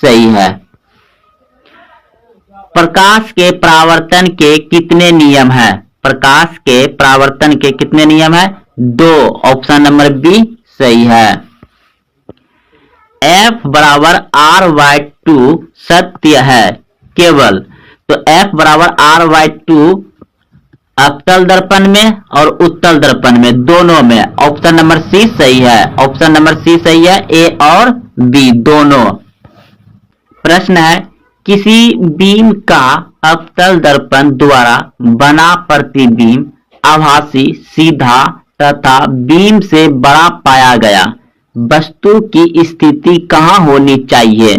Speaker 1: सही है। प्रकाश के परावर्तन के कितने नियम हैं? प्रकाश के परावर्तन के कितने नियम हैं? 2, ऑप्शन नंबर बी सही है। F = R/2 सत्य है, केवल। तो F बराबर R/2 अवतल दर्पण में और उत्तल दर्पण में, दोनों में। ऑप्शन नंबर सी सही है, ऑप्शन नंबर सी सही है, ए और बी दोनों। प्रश्न है, किसी बीम का अवतल दर्पण द्वारा बना प्रतिबिंब आभासी, सीधा तथा बीम से बड़ा पाया गया वस्तु की स्थिति कहां होनी चाहिए?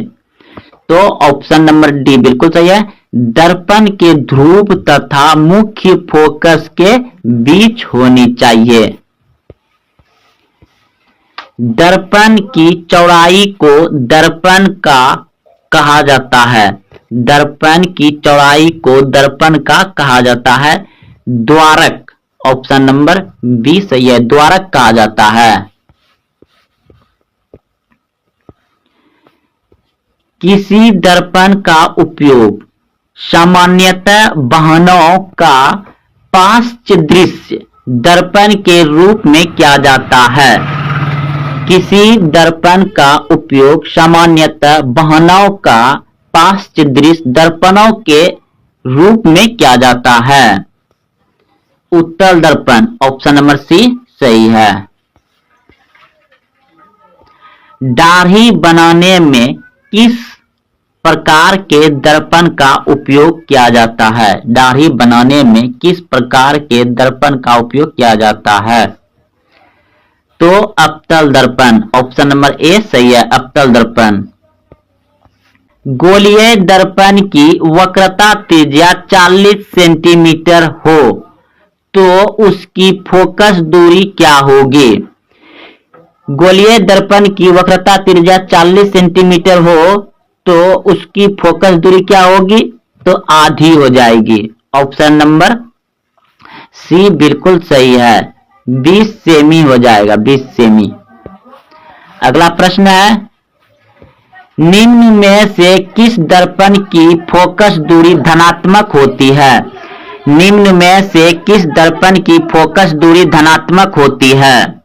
Speaker 1: तो ऑप्शन नंबर डी बिल्कुल सही है, दर्पण के ध्रुव तथा मुख्य फोकस के बीच होनी चाहिए। दर्पण की चौड़ाई को दर्पण का कहा जाता है। दर्पण की चौड़ाई को दर्पण का कहा जाता है द्वारक। ऑप्शन नंबर बी सही है, द्वारक कहा जाता है। किसी दर्पण का उपयोग सामान्यतः वाहनों का पार्श्व दृश्य दर्पण के रूप में किया जाता है। किसी दर्पण का उपयोग सामान्यतः वाहनों का पार्श्व दृश्य दर्पणों के रूप में किया जाता है। उत्तल दर्पण, ऑप्शन नंबर सी सही है। दाढ़ी बनाने में किस प्रकार के दर्पण का उपयोग किया जाता है? दाढ़ी बनाने में किस प्रकार के दर्पण का उपयोग किया जाता है? तो अवतल दर्पण, ऑप्शन नंबर ए सही है, अवतल दर्पण। गोलीय दर्पण की वक्रता त्रिज्या 40 सेंटीमीटर हो तो उसकी फोकस दूरी क्या होगी? गोलीय दर्पण की वक्रता त्रिज्या 40 सेंटीमीटर हो तो उसकी फोकस दूरी क्या होगी? तो आधी हो जाएगी। ऑप्शन नंबर सी बिल्कुल सही है, 20 सेमी हो जाएगा, 20 सेमी। अगला प्रश्न है, निम्न में से किस दर्पण की फोकस दूरी धनात्मक होती है? निम्न में से किस दर्पण की फोकस दूरी धनात्मक होती है?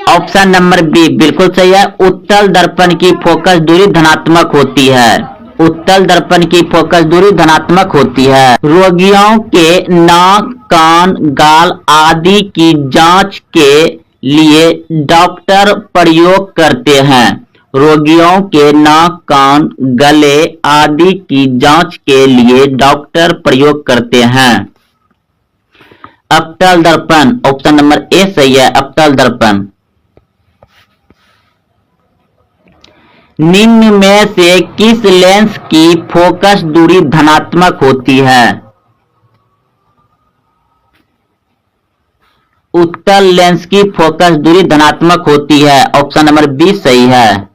Speaker 1: ऑप्शन नंबर बी बिल्कुल सही है, उत्तल दर्पण की फोकस दूरी धनात्मक होती है। उत्तल दर्पण की फोकस दूरी धनात्मक होती है। रोगियों के नाक, कान, गाल आदि की जांच के लिए डॉक्टर प्रयोग करते हैं। रोगियों के नाक, कान, गले आदि की जांच के लिए डॉक्टर प्रयोग करते हैं। अवतल दर्पण, ऑप्शन नंबर ए सही है, अवतल दर्पण। निम्न में से किस लेंस की फोकस दूरी धनात्मक होती है? उत्तल लेंस की फोकस दूरी धनात्मक होती है। ऑप्शन नंबर बी सही है।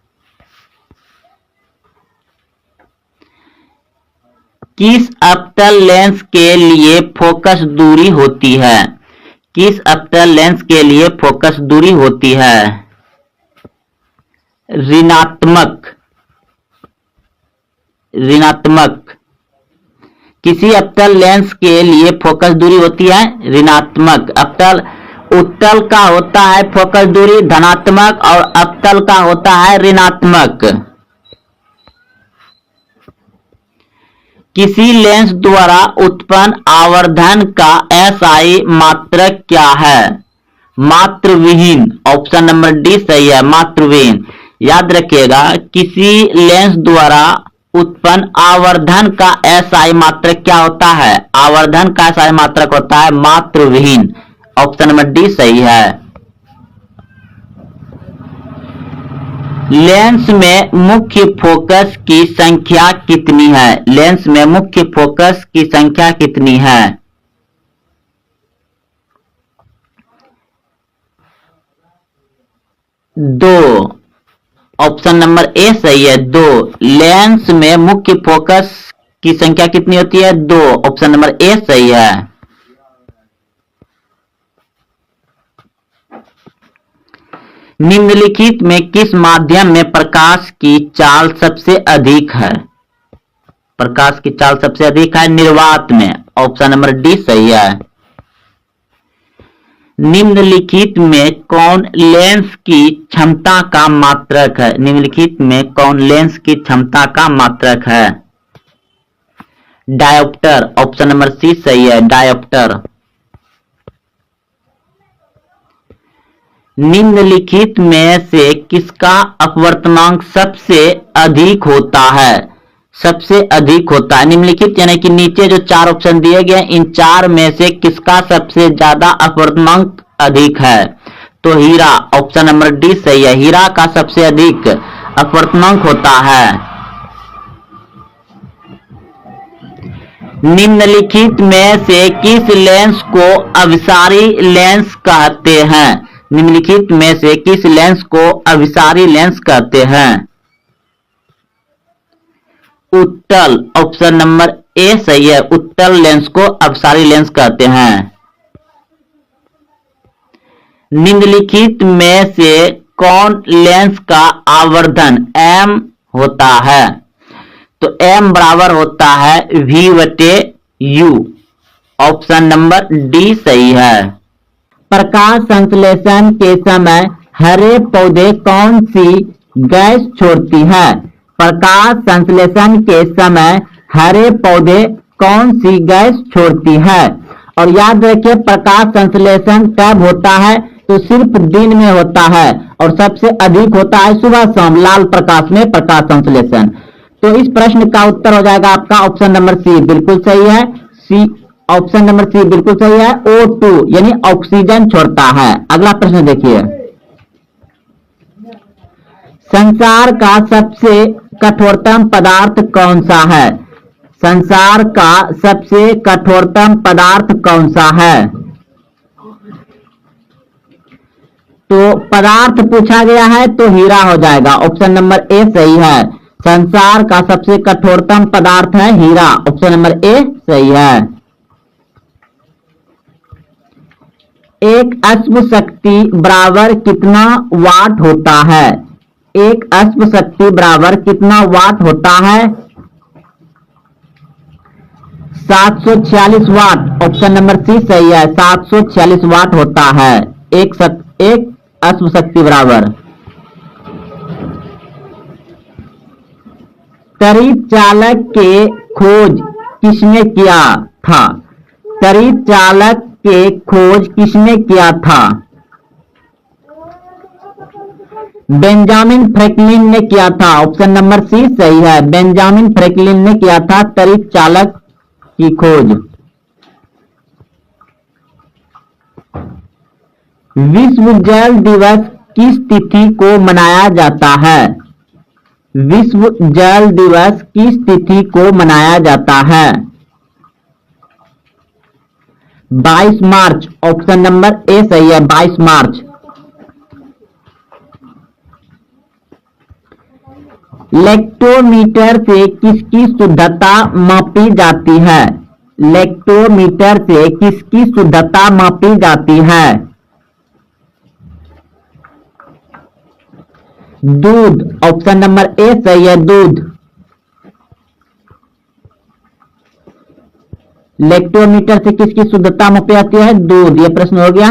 Speaker 1: किस अवतल लेंस के लिए फोकस दूरी होती है? किस अवतल लेंस के लिए फोकस दूरी होती है? ऋणात्मक। ऋणात्मक। किसी अवतल लेंस के लिए फोकस दूरी होती है ऋणात्मक। अवतल उत्तल का होता है फोकस दूरी धनात्मक और अवतल का होता है ऋणात्मक। किसी लेंस द्वारा उत्पन्न आवर्धन का एसआई मात्रक क्या है? मात्रविहीन। ऑप्शन नंबर डी सही है, मात्रविहीन। याद रखिएगा, किसी लेंस द्वारा उत्पन्न आवर्धन का एसआई मात्रक क्या होता है? आवर्धन का एसआई मात्रक होता है मात्रविहीन। ऑप्शन नंबर डी सही है। लेंस में मुख्य फोकस की संख्या कितनी है? लेंस में मुख्य फोकस की संख्या कितनी है? 2। ऑप्शन नंबर ए सही है, 2। लेंस में मुख्य फोकस की संख्या कितनी होती है? 2। ऑप्शन नंबर ए सही है। निम्नलिखित में किस माध्यम में प्रकाश की चाल सबसे अधिक है? प्रकाश की चाल सबसे अधिक है निर्वात में। ऑप्शन नंबर डी सही है। निम्नलिखित में कौन लेंस की क्षमता का मात्रक है? निम्नलिखित में कौन लेंस की क्षमता का मात्रक है? डायोप्टर, ऑप्शन नंबर सी सही है, डायोप्टर। निम्नलिखित में से किसका अपवर्तनांक सबसे अधिक होता है? सबसे अधिक होता है, निम्नलिखित यानी कि नीचे जो 4 ऑप्शन दिए गए इन 4 में से किसका सबसे ज्यादा अपवर्तनांक अधिक है? तो हीरा, ऑप्शन नंबर डी सही है, हीरा का सबसे अधिक अपवर्तनांक होता है। निम्नलिखित में से किस लेंस को अभिसारी लेंस कहते हैं? निम्नलिखित में से किस लेंस को अभिसारी लेंस कहते हैं? उत्तल, ऑप्शन नंबर ए सही है, उत्तल लेंस को अभिसारी लेंस कहते हैं। निम्नलिखित में से कौन लेंस का आवर्धन m होता है? तो m बराबर होता है v/u, ऑप्शन नंबर डी सही है। प्रकाश संश्लेषण के समय हरे पौधे कौन सी गैस छोड़ती है? प्रकाश संश्लेषण के समय हरे पौधे कौन सी गैस छोड़ती है? और याद रखिए प्रकाश संश्लेषण कब होता है? तो सिर्फ दिन में होता है और सबसे अधिक होता है सुबह शाम लाल प्रकाश में प्रकाश संश्लेषण। तो इस प्रश्न का उत्तर हो जाएगा आपका ऑप्शन नंबर सी, बिल्कुल सही है, सी, ऑप्शन नंबर सी बिल्कुल सही है, O2 यानी ऑक्सीजन छोड़ता है। अगला प्रश्न देखिए, संसार का सबसे कठोरतम पदार्थ कौन सा है? संसार का सबसे कठोरतम पदार्थ कौन सा है? तो पदार्थ पूछा गया है तो हीरा हो जाएगा, ऑप्शन नंबर ए सही है, संसार का सबसे कठोरतम पदार्थ है हीरा, ऑप्शन नंबर ए सही है। एक अश्व शक्ति बराबर कितना वाट होता है? एक अश्व शक्ति बराबर कितना वाट होता है? 746 वाट, ऑप्शन नंबर सी सही है, 746 वाट होता है एक अश्व शक्ति बराबर। तड़ित चालक के खोज किसने किया था? तड़ित चालक के खोज किसने किया था? बेंजामिन फ्रैंकलिन ने किया था, ऑप्शन नंबर सी सही है, बेंजामिन फ्रैंकलिन ने किया था तड़ित चालक की खोज। विश्व जल दिवस किस तिथि को मनाया जाता है? विश्व जल दिवस किस तिथि को मनाया जाता है? 22 मार्च, ऑप्शन नंबर ए सही है, 22 मार्च। लेक्टोमीटर से किसकी शुद्धता मापी जाती है? लेक्टोमीटर से किसकी शुद्धता मापी जाती है? दूध, ऑप्शन नंबर ए सही है, दूध। लेक्टोमीटर से किसकी शुद्धता मापी जाती है? दूध, ये प्रश्न हो गया।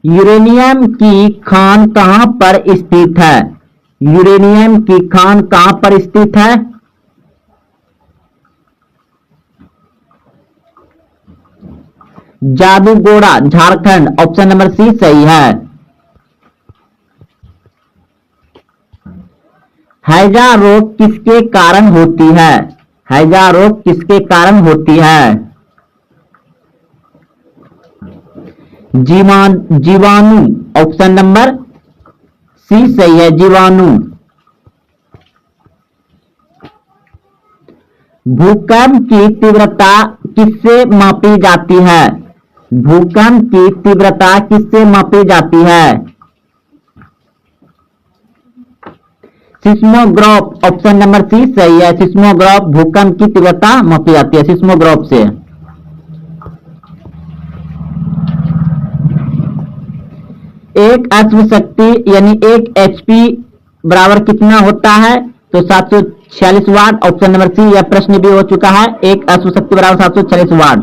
Speaker 1: यूरेनियम की खान कहां पर स्थित है? यूरेनियम की खान कहां पर स्थित है? Jaduguda, Jharkhand, option number C सही है। हैजा रोग किसके कारण होती है? हैजा रोग किसके कारण होती है? जीवाणु, ऑप्शन नंबर सी सही है, जीवाणु। भूकंप की तीव्रता किससे मापी जाती है? भूकंप की तीव्रता किससे मापी जाती है? सिस्मोग्राफ, ऑप्शन नंबर सी सही है, सिस्मोग्राफ भूकंप की तीव्रता मापी जाती है सिस्मोग्राफ से। एक अश्व शक्ति यानी एक HP बराबर कितना होता है? तो 46 वाट। ऑप्शन नंबर सी, यह प्रश्न भी हो चुका है। एक अश्व शक्ति बराबर 746 वाट।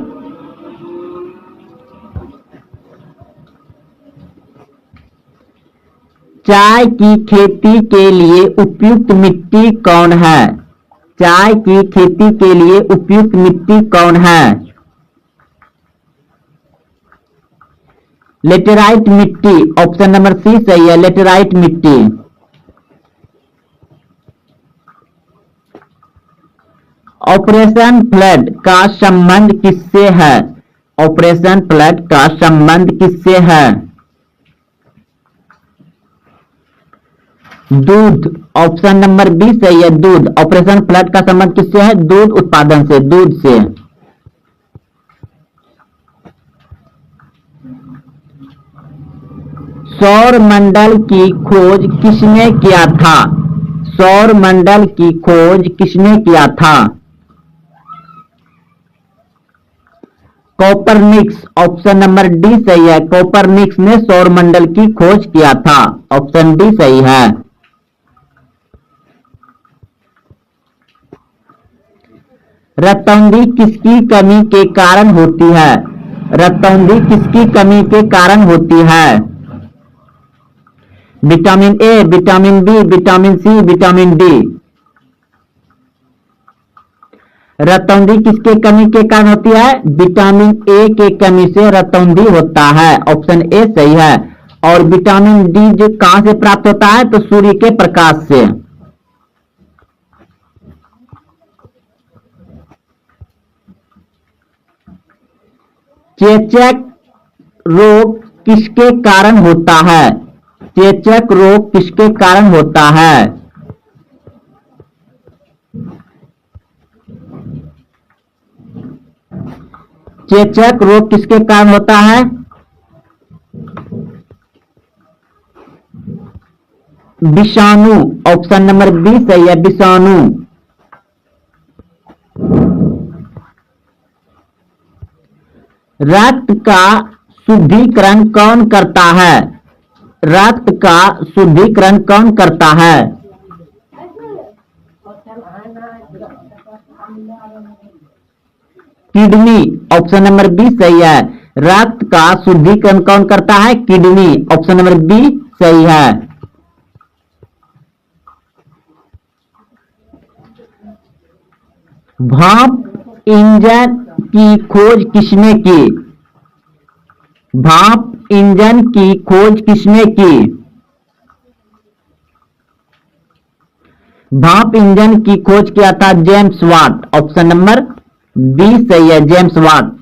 Speaker 1: चाय की खेती के लिए उपयुक्त मिट्टी कौन है? चाय की खेती के लिए उपयुक्त मिट्टी कौन है? लेटेराइट मिट्टी। ऑप्शन नंबर सी सही है, लेटेराइट मिट्टी। ऑपरेशन फ्लड का संबंध किससे है? ऑपरेशन फ्लड का संबंध किससे है? दूध। ऑप्शन नंबर बी सही है, दूध। ऑपरेशन फ्लड का संबंध किससे है? दूध उत्पादन से, दूध से। सौर मंडल की खोज किसने किया था? सौर मंडल की खोज किसने किया था? कोपरनिकस। ऑप्शन नंबर डी सही है, कोपरनिकस ने सौर मंडल की खोज किया था। ऑप्शन डी सही है। रतौंधी किसकी कमी के कारण होती है? रतौंधी किसकी कमी के कारण होती है? Vitamin A, vitamin B, vitamin C, vitamin D. रतौंधी किसके कमी के कारण होती है? विटामिन ए के कमी से रतौंधी होता है। ऑप्शन ए सही है। और विटामिन डी जो कहां से प्राप्त होता है? तो सूर्य के प्रकाश से। चेचक रोग किसके कारण होता है? चेचक रोग किसके कारण होता है? चेचक रोग किसके कारण होता है? विषाणु। ऑप्शन नंबर बी सही है, विषाणु। रक्त का शुद्धिकरण कौन करता है? रक्त का शुद्धिकरण कौन करता है? किडनी। ऑप्शन नंबर बी सही है। रक्त का शुद्धिकरण कौन करता है? किडनी। ऑप्शन नंबर बी सही है। भाप इंजन की खोज किसने की? भाप इंजन की खोज किसने की? भाप इंजन की खोज किया था James Watt. Option number B सही है, जेम्स वाट।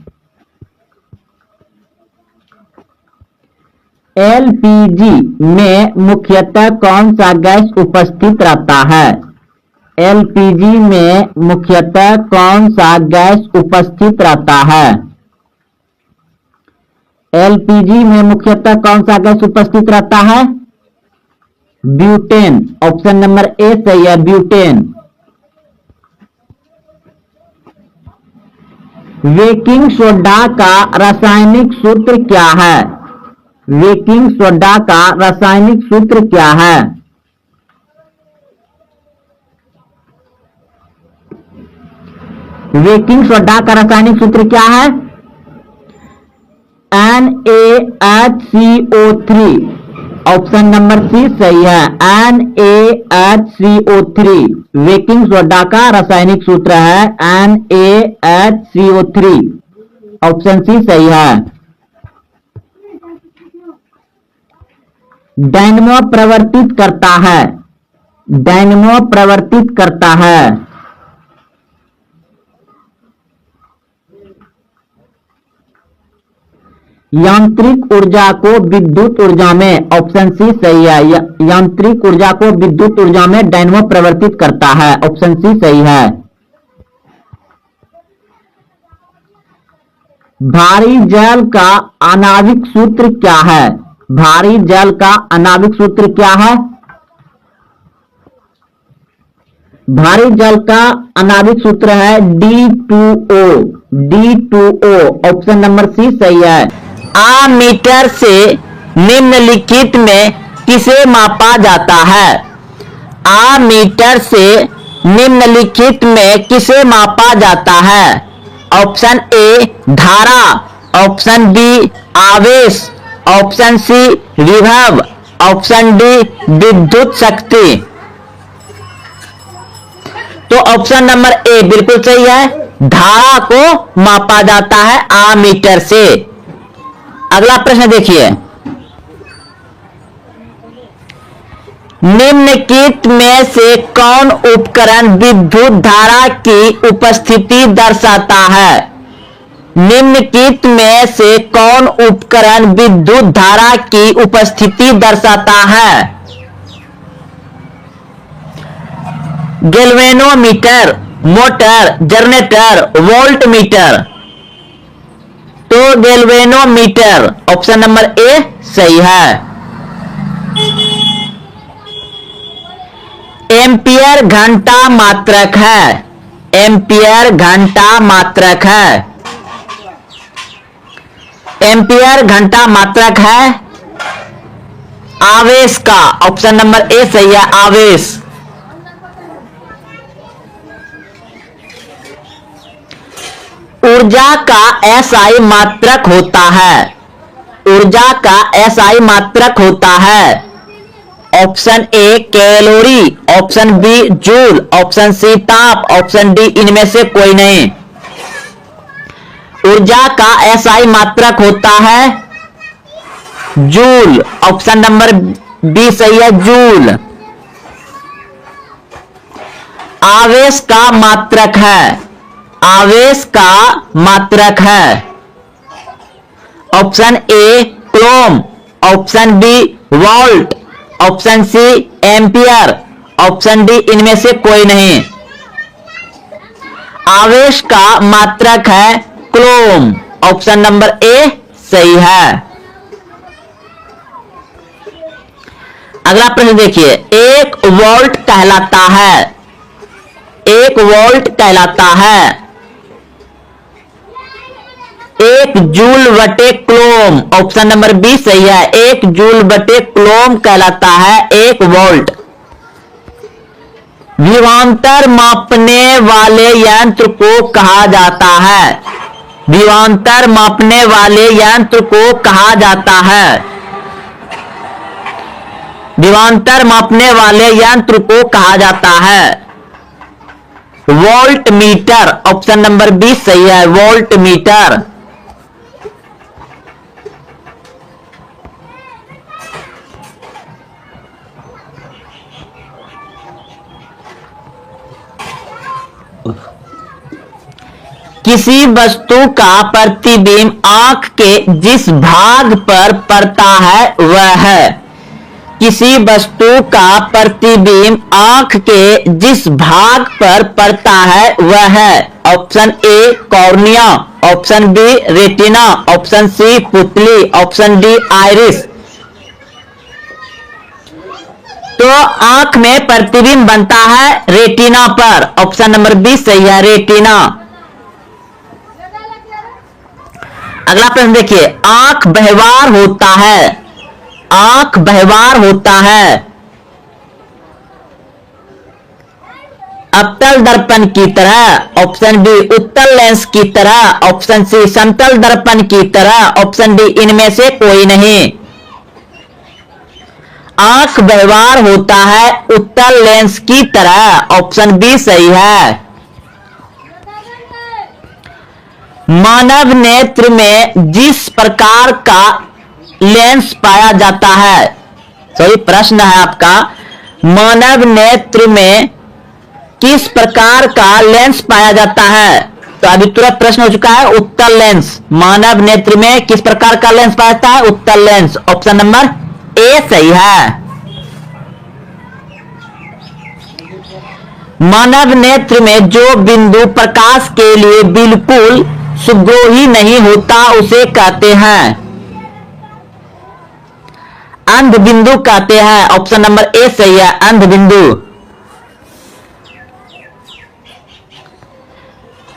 Speaker 1: एलपीजी में मुख्यतः कौन सा गैस उपस्थित रहता है? एलपीजी में मुख्यतः कौन सा गैस उपस्थित रहता है? एलपीजी में मुख्यतः कौन सा गैस उपस्थित रहता है? ब्यूटेन। ऑप्शन नंबर ए सही है, ब्यूटेन। बेकिंग सोडा का रासायनिक सूत्र क्या है? बेकिंग सोडा का रासायनिक सूत्र क्या है? बेकिंग सोडा का रासायनिक सूत्र क्या है? NaHCO3। ऑप्शन नंबर सी सही है, NaHCO3। बेकिंग सोडा का रासायनिक सूत्र है NaHCO3। ऑप्शन सी सही है। डायनमो प्रवर्तित करता है। डायनमो प्रवर्तित करता है। यांत्रिक ऊर्जा को विद्युत ऊर्जा में। ऑप्शन सी सही है, यांत्रिक ऊर्जा को विद्युत ऊर्जा में डायनमो प्रवर्तित करता है। ऑप्शन सी सही है। भारी जल का आणविक सूत्र क्या है? भारी जल का आणविक सूत्र क्या है? भारी जल का आणविक सूत्र है D2O। D2O। Option number C सही है। आमीटर से निम्नलिखित में किसे मापा जाता है? आमीटर से निम्नलिखित में किसे मापा जाता है? ऑप्शन ए धारा, ऑप्शन बी आवेश, ऑप्शन सी विभव, ऑप्शन डी विद्युत शक्ति। तो ऑप्शन नंबर ए बिल्कुल सही है, धारा को मापा जाता है आमीटर से। अगला प्रश्न देखिए, निम्नलिखित में से कौन उपकरण विद्युत धारा की उपस्थिति दर्शाता है? निम्नलिखित में से कौन उपकरण विद्युत धारा की उपस्थिति दर्शाता है? Galvanometer, motor, generator, volt meter. तो गैल्वेनोमीटर ऑप्शन नंबर ए सही है। एम्पियर घंटा मात्रक है, एम्पियर घंटा मात्रक है, एम्पियर घंटा मात्रक है आवेश का। ऑप्शन नंबर ए सही है, आवेश। ऊर्जा का एसआई मात्रक होता है, ऊर्जा का एसआई मात्रक होता है। Option A calorie, option B joule, option C ताप, ऑप्शन डी इनमें से कोई नहीं। ऊर्जा का एसआई मात्रक होता है जूल। ऑप्शन नंबर बी सही है, जूल। आवेश का मात्रक है, आवेश का मात्रक है। Option A coulomb, option B volt, option C ampere, option D इनमें से कोई नहीं। आवेश का मात्रक है कूलॉम। ऑप्शन नंबर ए सही है। अगला प्रश्न देखिए, एक वोल्ट कहलाता है, एक वोल्ट कहलाता है एक जूल बटे कूलॉम। ऑप्शन नंबर बी सही है, एक जूल बटे कूलॉम कहलाता है एक वोल्ट। विभवांतर मापने वाले यंत्र को कहा जाता है, विभवांतर मापने वाले यंत्र को कहा जाता है, विभवांतर मापने वाले यंत्र को कहा जाता है volt meter. Option number B सही है, वोल्ट मीटर। किसी वस्तु का प्रतिबिंब आंख के जिस भाग पर पड़ता है वह है, किसी वस्तु का प्रतिबिंब आंख के जिस भाग पर पड़ता है वह है। Option A cornea, option B retina, option C पुतली, ऑप्शन डी आइरिस। तो आंख में प्रतिबिंब बनता है रेटिना पर। ऑप्शन नंबर बी सही है, रेटिना। अगला प्रश्न देखिए, आंख व्यवहार होता है, आंख व्यवहार होता है अवतल दर्पण की तरह, ऑप्शन बी उत्तल लेंस की तरह, ऑप्शन सी समतल दर्पण की तरह, ऑप्शन डी इनमें से कोई नहीं। आंख व्यवहार होता है उत्तल लेंस की तरह। ऑप्शन बी सही है। मानव नेत्र में जिस प्रकार का लेंस पाया जाता है, सही प्रश्न है आपका, मानव नेत्र में किस प्रकार का लेंस पाया जाता है? तो अभी तुरंत प्रश्न हो चुका है, उत्तल लेंस। मानव नेत्र में किस प्रकार का लेंस पाया जाता है? उत्तल लेंस। ऑप्शन नंबर ए सही है। मानव नेत्र में जो बिंदु प्रकाश के लिए बिल्कुल सुग्रोही नहीं होता उसे कहते हैं अंध बिंदु कहते हैं। ऑप्शन नंबर ए सही है, अंध बिंदु।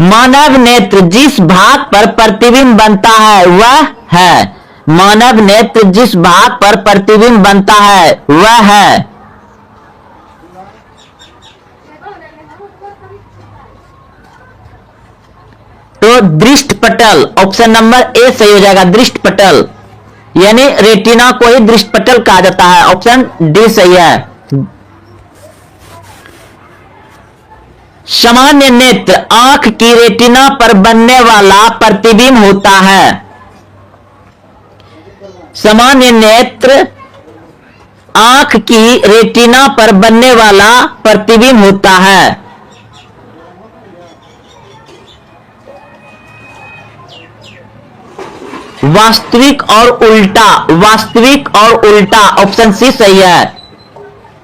Speaker 1: मानव नेत्र जिस भाग पर प्रतिबिंब बनता है वह है, मानव नेत्र जिस भाग पर प्रतिबिंब बनता है वह है तो दृष्ट पटल, ऑप्शन नंबर ए सही हो जाएगा, दृष्ट पटल, यानी रेटिना को ही दृष्ट पटल कहा जाता है, ऑप्शन डी सही है। सामान्य नेत्र आंख की रेटिना पर बनने वाला प्रतिबिंब होता है। सामान्य नेत्र आंख की रेटिना पर बनने वाला प्रतिबिंब होता है। वास्तविक और उल्टा, वास्तविक और उल्टा, ऑप्शन सी सही है।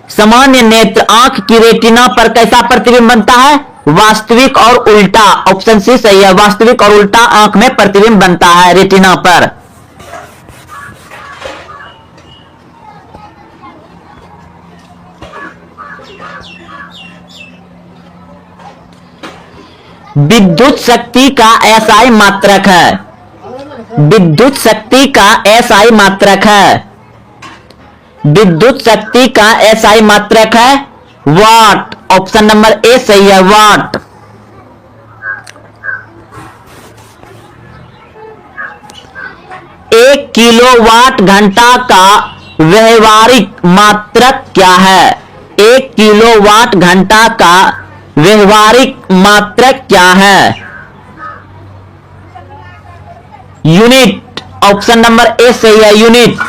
Speaker 1: सामान्य नेत्र आंख की रेटिना पर कैसा प्रतिबिंब बनता है? वास्तविक और उल्टा, ऑप्शन सी सही है। वास्तविक और उल्टा आंख में प्रतिबिंब बनता है रेटिना पर। विद्युत शक्ति का एसआई मात्रक है। विद्युत शक्ति का एसआई मात्रक है। विद्युत शक्ति का एसआई मात्रक है वाट, ऑप्शन नंबर ए सही है, वाट। एक किलोवाट घंटा का व्यवहारिक मात्रक क्या है? एक किलोवाट घंटा का व्यवहारिक मात्रक क्या है? यूनिट, ऑप्शन नंबर ए सही है, यूनिट।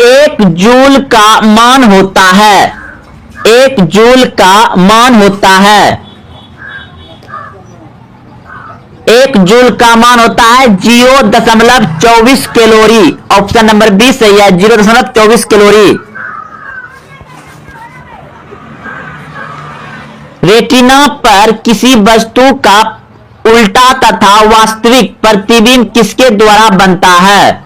Speaker 1: एक जूल का मान होता है, एक जूल का मान होता है, एक जूल का मान होता है 0.24 कैलोरी, ऑप्शन नंबर बी सही है, 0.24 कैलोरी। रेटिना पर किसी वस्तु का उल्टा तथा वास्तविक प्रतिबिंब किसके द्वारा बनता है?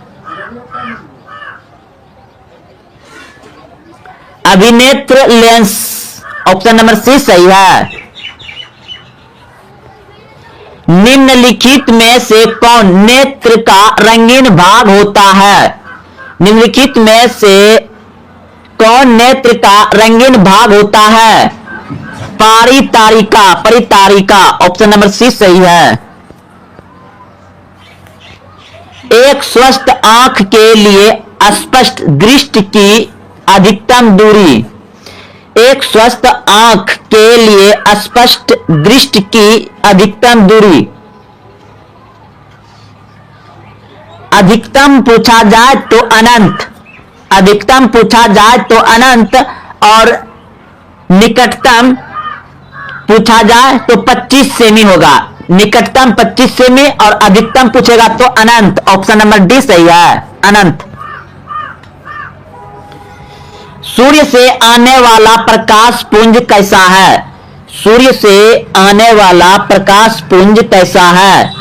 Speaker 1: अभिनेत्र लेंस, ऑप्शन नंबर सी सही है। निम्नलिखित में से कौन नेत्र का रंगीन भाग होता है? निम्नलिखित में से कौन नेत्र का रंगीन भाग होता है? परितारिका, परितारिका, ऑप्शन नंबर सी सही है। एक स्वस्थ आंख के लिए स्पष्ट दृष्टि की अधिकतम दूरी, एक स्वस्थ आंख के लिए स्पष्ट दृष्टि की अधिकतम दूरी। अधिकतम पूछा जाए तो अनंत, अधिकतम पूछा जाए तो अनंत, और निकटतम पूछा जाए तो 25 सेमी होगा। निकटतम 25 सेमी और अधिकतम पूछेगा तो अनंत, ऑप्शन नंबर डी सही है, अनंत। सूर्य से आने वाला प्रकाश पुंज कैसा है? सूर्य से आने वाला प्रकाश पुंज कैसा है?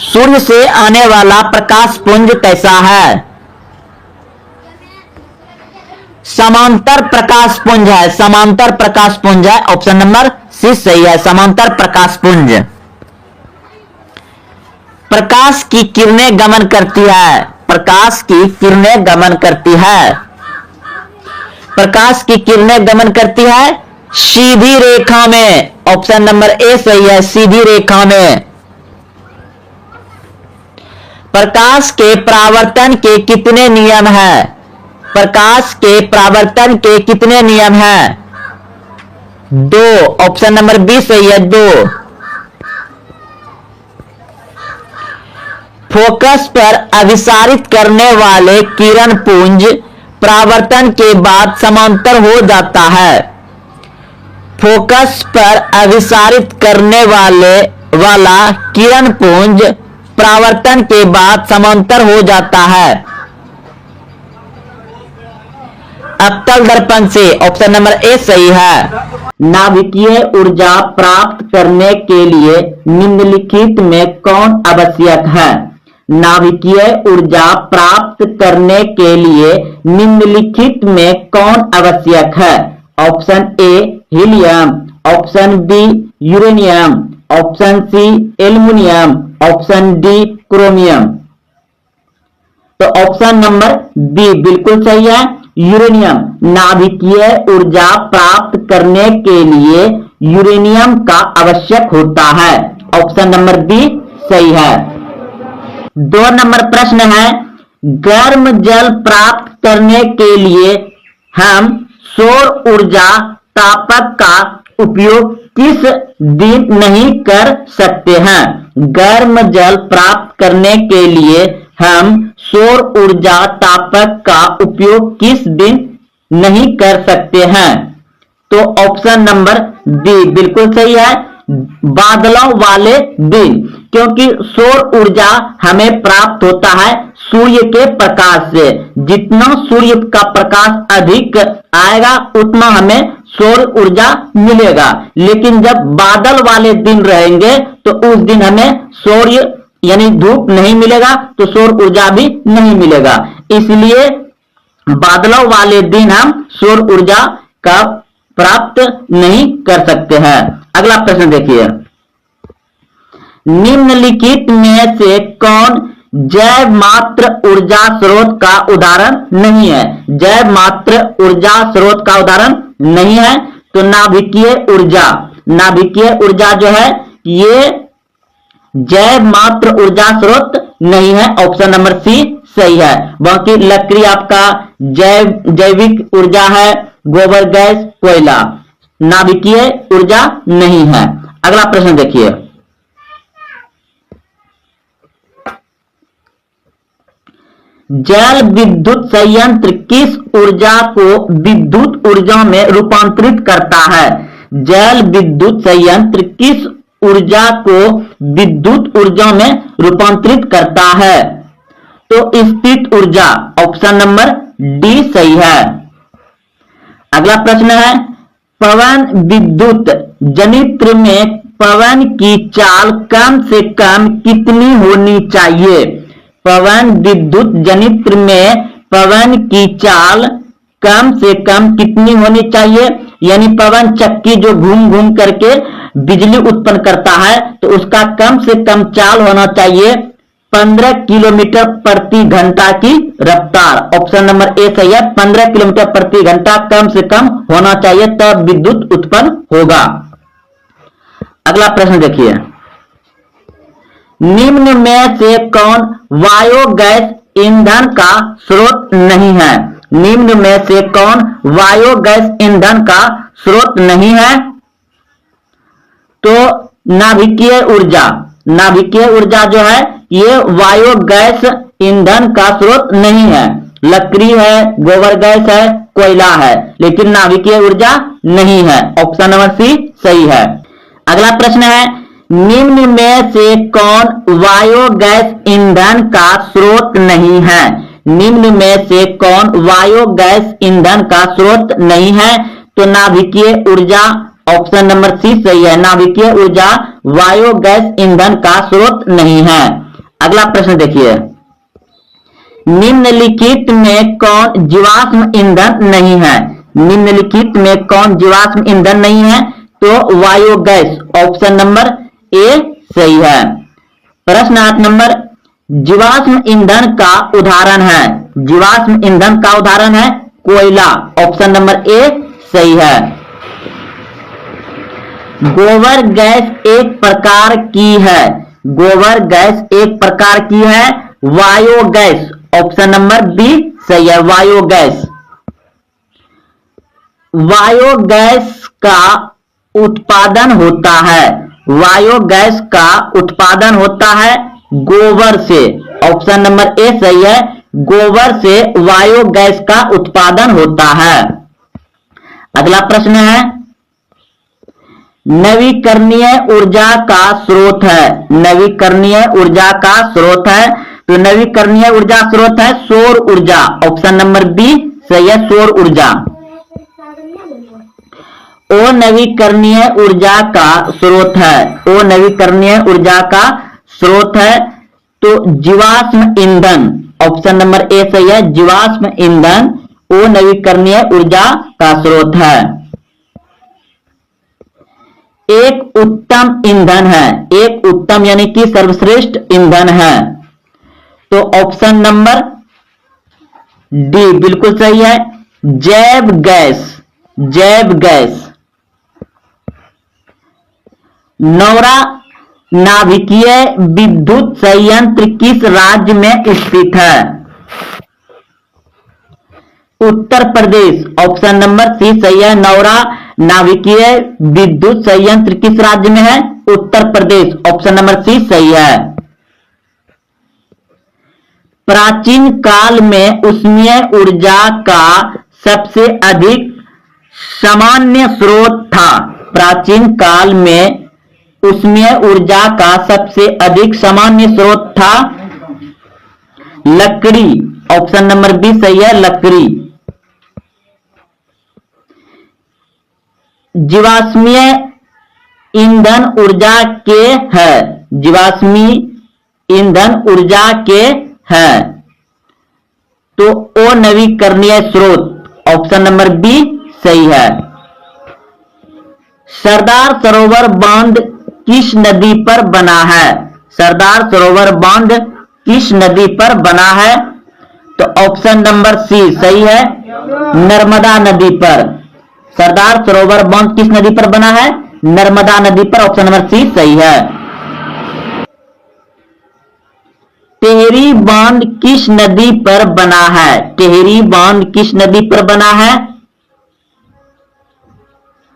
Speaker 1: सूर्य से आने वाला प्रकाश पुंज कैसा है? समांतर प्रकाश पुंज है, समांतर प्रकाश पुंज है, ऑप्शन नंबर सी सही है, समांतर प्रकाश पुंज। प्रकाश की किरणें गमन करती है, प्रकाश की किरणें गमन करती है, प्रकाश की किरणें गमन करती है सीधी रेखा में, ऑप्शन नंबर ए सही है, सीधी रेखा में। प्रकाश के परावर्तन के कितने नियम हैं? प्रकाश के परावर्तन के कितने नियम हैं? 2, ऑप्शन नंबर बी सही है, 2। फोकस पर अभिसारित करने वाले किरण पुंज परावर्तन के बाद समांतर हो जाता है। फोकस पर अभिसारित करने वाला किरण पुंज परावर्तन के बाद समांतर हो जाता है। अवतल दर्पण से, ऑप्शन नंबर ए सही है। नाभिकीय ऊर्जा प्राप्त करने के लिए निम्नलिखित में कौन आवश्यक है? नाभिकीय ऊर्जा प्राप्त करने के लिए निम्नलिखित में कौन आवश्यक है? Option A helium, option B uranium, option C aluminium, option D chromium. तो ऑप्शन नंबर बी बिल्कुल सही है, यूरेनियम। नाभिकीय ऊर्जा प्राप्त करने के लिए यूरेनियम का आवश्यक होता है। ऑप्शन नंबर बी सही है। 2 नंबर प्रश्न है, गर्म जल प्राप्त करने के लिए हम सौर ऊर्जा तापक का उपयोग किस दिन नहीं कर सकते हैं? गर्म जल प्राप्त करने के लिए हम सौर ऊर्जा तापक का उपयोग किस दिन नहीं कर सकते हैं? तो ऑप्शन नंबर बी बिल्कुल सही है, बादलों वाले दिन, क्योंकि सौर ऊर्जा हमें प्राप्त होता है सूर्य के प्रकाश से। जितना सूर्य का प्रकाश अधिक आएगा उतना हमें सौर ऊर्जा मिलेगा, लेकिन जब बादल वाले दिन रहेंगे तो उस दिन हमें सूर्य यानी धूप नहीं मिलेगा, तो सौर ऊर्जा भी नहीं मिलेगा। इसलिए बादलों वाले दिन हम सौर ऊर्जा का प्राप्त नहीं कर सकते हैं। अगला प्रश्न देखिए, निम्नलिखित में से कौन जैव मात्र ऊर्जा स्रोत का उदाहरण नहीं है? जैव मात्र ऊर्जा स्रोत का उदाहरण नहीं है तो नाभिकीय ऊर्जा। नाभिकीय ऊर्जा जो है ये जैव मात्र ऊर्जा स्रोत नहीं है। ऑप्शन नंबर सी सही है। बाकी लकड़ी आपका जैविक ऊर्जा है, गोबर गैस, कोयला, नाभिकीय ऊर्जा नहीं है। अगला प्रश्न देखिए, जल विद्युत संयंत्र किस ऊर्जा को विद्युत ऊर्जा में रूपांतरित करता है? जल विद्युत संयंत्र किस ऊर्जा को विद्युत ऊर्जा में रूपांतरित करता है? तो स्थित ऊर्जा। ऑप्शन नंबर डी सही है। अगला प्रश्न है, पवन विद्युत जनित्र में पवन की चाल कम से कम कितनी होनी चाहिए? पवन विद्युत जनित्र में पवन की चाल कम से कम कितनी होनी चाहिए? यानी पवन चक्की जो घूम घूम करके बिजली उत्पन्न करता है तो उसका कम से कम चाल होना चाहिए 15 किलोमीटर प्रति घंटा की रफ्तार। ऑप्शन नंबर ए सही है, 15 किलोमीटर प्रति घंटा कम से कम होना चाहिए, तब विद्युत उत्पन्न होगा। अगला प्रश्न देखिए, निम्न में से कौन बायोगैस ईंधन का स्रोत नहीं है? निम्न में से कौन बायोगैस ईंधन का स्रोत नहीं है? तो नाभिकीय ऊर्जा। नाभिकीय ऊर्जा जो है ये बायोगैस ईंधन का स्रोत नहीं है। लकड़ी है, गोबर गैस है, कोयला है, लेकिन नाभिकीय ऊर्जा नहीं है। ऑप्शन नंबर सी सही है। अगला प्रश्न है, निम्न में से कौन बायोगैस ईंधन का स्रोत नहीं है? निम्न में से कौन बायोगैस ईंधन का स्रोत नहीं है? तो नाभिकीय ऊर्जा। ऑप्शन नंबर सी सही है, नाभिकीय ऊर्जा बायोगैस ईंधन का स्रोत नहीं है। अगला प्रश्न देखिए, निम्नलिखित में कौन जीवाश्म ईंधन नहीं है? निम्नलिखित में कौन जीवाश्म ईंधन नहीं है? तो बायोगैस। ऑप्शन नंबर ए सही है। प्रश्न 8 नंबर, जीवाश्म ईंधन का उदाहरण है। जीवाश्म ईंधन का उदाहरण है कोयला। ऑप्शन नंबर ए सही है। गोबर गैस एक प्रकार की है। गोबर गैस एक प्रकार की है बायोगैस। ऑप्शन नंबर बी सही है, बायोगैस। बायोगैस का उत्पादन होता है। बायोगैस का उत्पादन होता है गोबर से। ऑप्शन नंबर ए सही है, गोबर से बायोगैस का उत्पादन होता है। अगला प्रश्न है, नवीकरणीय ऊर्जा का स्रोत है। नवीकरणीय ऊर्जा का स्रोत है, तो नवीकरणीय ऊर्जा स्रोत है सौर ऊर्जा। ऑप्शन नंबर बी सही है, सौर ऊर्जा। ओ नवीकरणीय ऊर्जा का स्रोत है। ओ नवीकरणीय ऊर्जा का स्रोत है तो जीवाश्म ईंधन। ऑप्शन नंबर ए सही है, जीवाश्म ईंधन ओ नवीकरणीय ऊर्जा का स्रोत है। एक उत्तम ईंधन है। एक उत्तम यानी कि सर्वश्रेष्ठ ईंधन है, तो ऑप्शन नंबर डी बिल्कुल सही है। जैव गैस, जैव गैस। नौरा नाभिकीय विद्युत संयंत्र किस राज्य में स्थित है? उत्तर प्रदेश। ऑप्शन नंबर सी सही है। नौरा नाभिकीय विद्युत संयंत्र किस राज्य में है? उत्तर प्रदेश। ऑप्शन नंबर सी सही है। प्राचीन काल में ऊष्मीय ऊर्जा का सबसे अधिक सामान्य स्रोत था। प्राचीन काल में ऊष्मीय ऊर्जा का सबसे अधिक सामान्य स्रोत था लकड़ी। ऑप्शन नंबर बी सही है, लकड़ी। जीवाश्मीय ईंधन ऊर्जा के है, जीवाश्मी ईंधन ऊर्जा के है तो अनवीकरणीय स्रोत। ऑप्शन नंबर बी सही है। सरदार सरोवर बांध किस नदी पर बना है? सरदार सरोवर बांध किस नदी पर बना है? तो ऑप्शन नंबर सी सही है, नर्मदा नदी पर। सरदार सरोवर बांध किस नदी पर बना है? नर्मदा नदी पर। ऑप्शन नंबर सी सही है। टिहरी बांध किस नदी पर बना है? टिहरी बांध किस नदी पर बना है?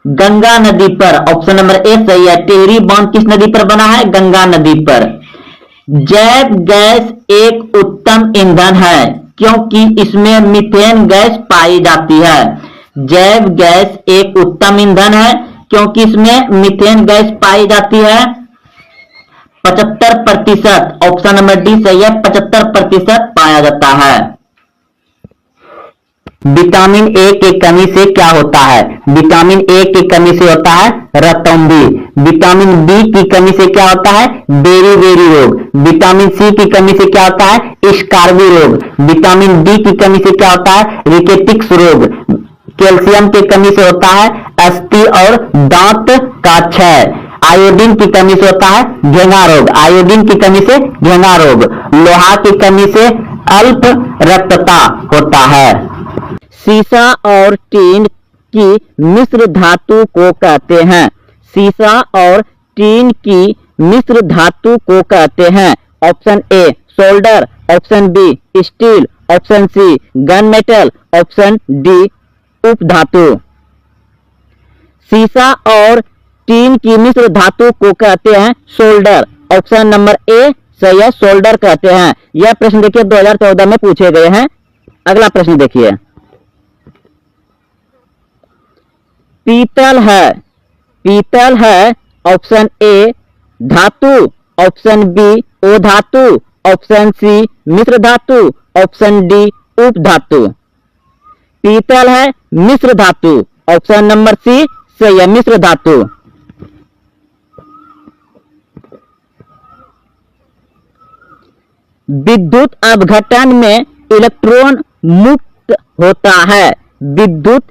Speaker 1: गंगा नदी पर। ऑप्शन नंबर ए सही है। टिहरी बांध किस नदी पर बना है? गंगा नदी पर। जैव गैस एक उत्तम ईंधन है क्योंकि इसमें मीथेन गैस पाई जाती है। जैव गैस एक उत्तम ईंधन है क्योंकि इसमें मीथेन गैस पाई जाती है 75%। ऑप्शन नंबर डी सही है, 75% पाया जाता है। विटामिन ए की कमी से क्या होता है? विटामिन ए की कमी से होता है रतौंधी। विटामिन बी की कमी से क्या होता है? बेरी रोग। विटामिन सी की कमी से क्या होता है? स्कार्बी रोग। विटामिन डी की कमी से क्या होता है? रिकेटिक्स रोग। कैल्शियम की कमी से होता है अस्थि और दांत का क्षय। आयोडीन की कमी से होता है घेंगा रोग। आयोडीन की कमी से घेंगा रोग। लोहा की कमी से अल्प रक्तता होता है। सीसा और टीन की मिश्र धातु को कहते हैं? सीसा और टीन की मिश्र धातु को कहते हैं? Option A solder, option B steel, option C gun metal, option D उपधातु। सीसा और टीन की मिश्र धातु को कहते हैं सोल्डर। ऑप्शन नंबर ए सही है, सोल्डर कहते हैं। यह प्रश्न देखिए 2014 में पूछे गए हैं। अगला प्रश्न देखिए, पीतल है, पीतल है ऑप्शन ए धातु, ऑप्शन बी अधातु, ऑप्शन सी मिश्र धातु, ऑप्शन डी उपधातु। पीतल है मिश्र धातु। ऑप्शन नंबर सी सही है, मिश्र धातु। विद्युत अपघटन में इलेक्ट्रॉन मुक्त होता है। विद्युत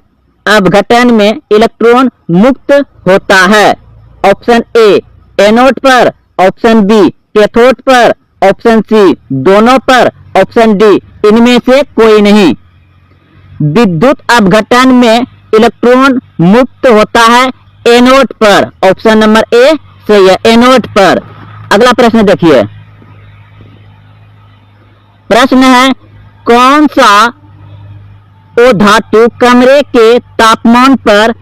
Speaker 1: अपघटन में इलेक्ट्रॉन मुक्त होता है। ऑप्शन ए एनोड पर, ऑप्शन बी कैथोड पर, ऑप्शन सी दोनों पर, ऑप्शन डी इनमें से कोई नहीं। विद्युत अपघटन में इलेक्ट्रॉन मुक्त होता है एनोड पर। ऑप्शन नंबर ए सही है, एनोड पर। अगला प्रश्न देखिए, प्रश्न है कौन सा अधातु कमरे के तापमान पर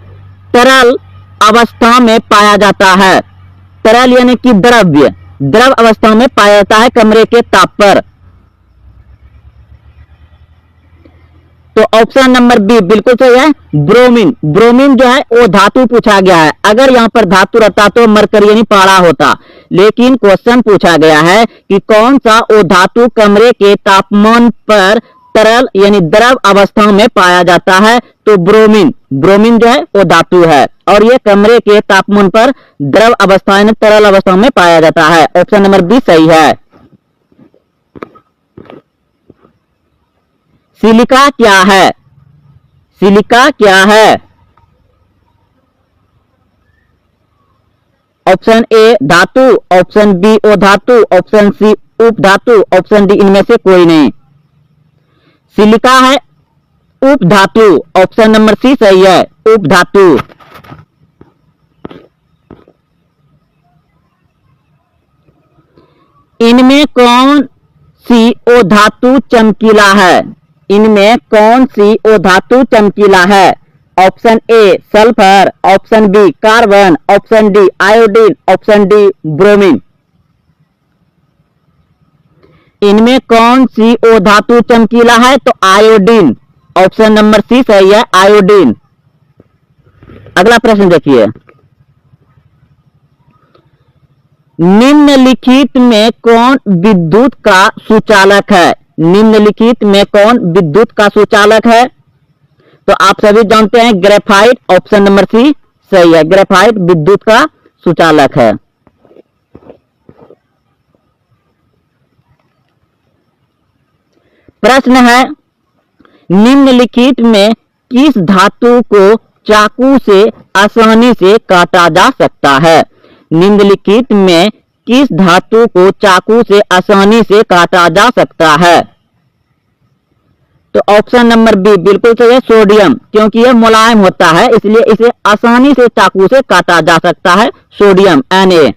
Speaker 1: तरल अवस्था में पाया जाता है? तरल यानी कि द्रव्य, द्रव अवस्था में पाया जाता है कमरे के ताप पर। तो ऑप्शन नंबर बी बिल्कुल सही है, ब्रोमीन। ब्रोमीन जो है वो धातु पूछा गया है। अगर यहाँ पर धातु रहता तो मरकरी यानी पारा होता, लेकिन क्वेश्चन पूछा गया है कि कौन सा वो धातु कमरे के तापमान पर तरल यानी द्रव अवस्था में पाया जाता है? तो ब्रोमीन। ब्रोमीन जो है वो धातु है और ये कमरे के तापमान पर द्रव अवस्था यानी तरल अवस्था में पाया जाता है। ऑप्शन नंबर बी सही है। सिलिका क्या है? सिलिका क्या है? ऑप्शन ए धातु, ऑप्शन बी अधातु, ऑप्शन सी उपधातु, ऑप्शन डी इनमें से कोई नहीं। सिलिका है उपधातु, ऑप्शन नंबर सी सही है, उपधातु। इनमें कौन सी ओ धातु चमकीला है? इनमें कौन सी ओ धातु चमकीला है? Option A sulphur, option B carbon, option D iodine, option D bromine. इनमें कौन सी ओ धातु चमकीला है? तो आयोडीन, ऑप्शन नंबर सी सही है, आयोडीन। अगला प्रश्न देखिए, निम्नलिखित में कौन विद्युत का सुचालक है? निम्नलिखित में कौन विद्युत का सुचालक है? तो आप सभी जानते हैं ग्रेफाइट, ऑप्शन नंबर सी सही है, ग्रेफाइट विद्युत का सुचालक है। प्रश्न है, निम्नलिखित में किस धातु को चाकू से आसानी से काटा जा सकता है? निम्नलिखित में किस धातु को चाकू से आसानी से काटा जा सकता है? तो ऑप्शन नंबर बी बिल्कुल सही है, सोडियम, क्योंकि यह मुलायम होता है इसलिए इसे आसानी से चाकू से काटा जा सकता है, सोडियम Na।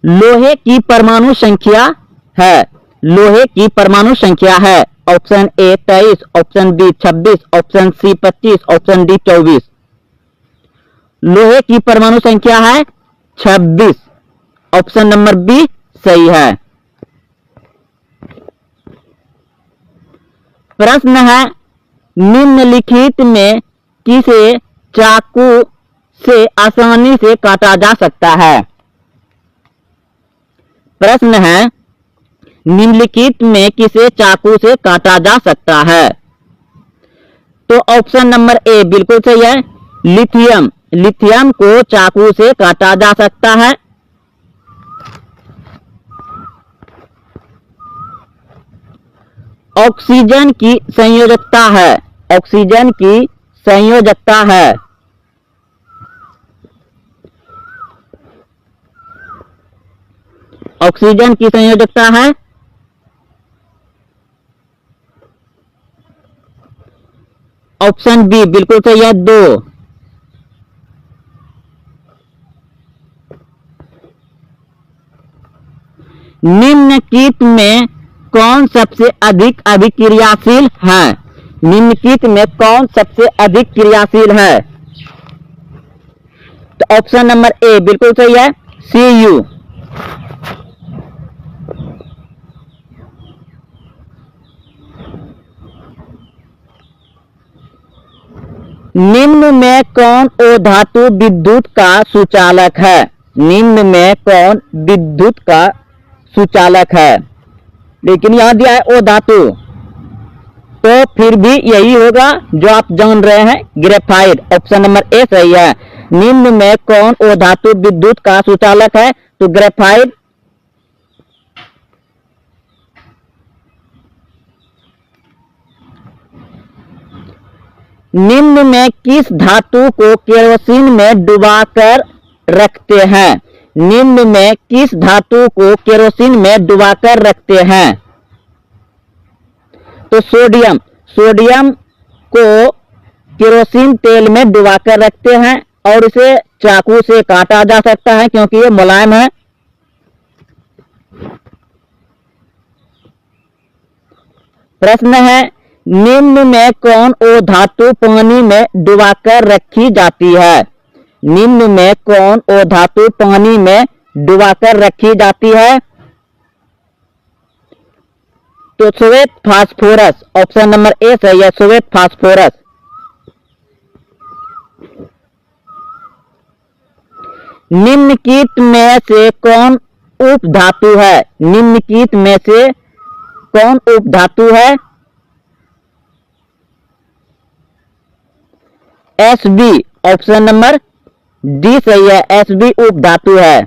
Speaker 1: लोहे की परमाणु संख्या है, लोहे की परमाणु संख्या है, option A 23, option B 26, option C 25, option D 24। लोहे की परमाणु संख्या है 26, ऑप्शन नंबर बी सही है। प्रश्न है, निम्नलिखित में किसे चाकू से आसानी से काटा जा सकता है? प्रश्न है, निम्नलिखित में किसे चाकू से काटा जा सकता है? तो ऑप्शन नंबर ए बिल्कुल सही है, लिथियम, लिथियम को चाकू से काटा जा सकता है। ऑक्सीजन की संयोजकता है, ऑक्सीजन की संयोजकता है। ऑक्सीजन की संयोजकता है ऑप्शन बी बिल्कुल सही है, 2। निम्नलिखित में कौन सबसे अधिक अभिक्रियाशील है? निम्नलिखित में कौन सबसे अधिक क्रियाशील है? तो ऑप्शन नंबर ए बिल्कुल सही है, Cu। निम्न में कौन ओ धातु विद्युत का सुचालक है? निम्न में कौन विद्युत का सुचालक है? लेकिन यहां दिया है ओ धातु, तो फिर भी यही होगा जो आप जान रहे हैं, ग्रेफाइट, ऑप्शन नंबर ए सही है। निम्न में कौन ओ धातु विद्युत का सुचालक है? तो ग्रेफाइट। निम्न में किस धातु को केरोसिन में डुबाकर रखते हैं? निम्न में किस धातु को केरोसिन में डुबाकर रखते हैं? तो सोडियम, सोडियम को केरोसिन तेल में डुबाकर रखते हैं और इसे चाकू से काटा जा सकता है क्योंकि ये मुलायम है। प्रश्न है, निम्न में कौन ओ धातु पानी में डुबाकर रखी जाती है? निम्न में कौन ओ धातु पानी में डुबाकर रखी जाती है? तो श्वेत फास्फोरस, ऑप्शन नंबर ए सही है, श्वेत फास्फोरस। निम्नलिखित में से कौन उपधातु है? निम्नलिखित में से कौन उपधातु है? Sb, ऑप्शन नंबर डी सही है, Sb उपधातु है।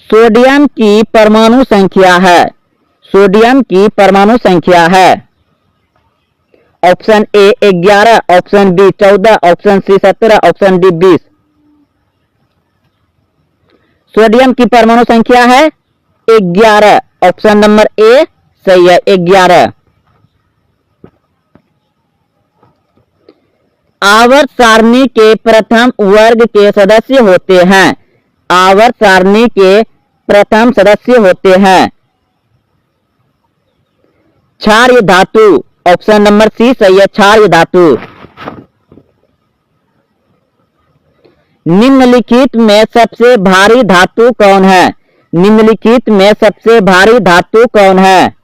Speaker 1: सोडियम की परमाणु संख्या है, सोडियम की परमाणु संख्या है option A 11, option B 14, option C 17, option D 20। Sodium की परमाणु संख्या है 11। ऑप्शन नंबर ए सही है, 11। आवर्त सारणी के प्रथम वर्ग के सदस्य होते हैं। आवर्त सारणी के प्रथम सदस्य होते हैं क्षारीय धातु। ऑप्शन नंबर सी सही है, क्षारीय धातु। निम्नलिखित में सबसे भारी धातु कौन है? निम्नलिखित में सबसे भारी धातु कौन है?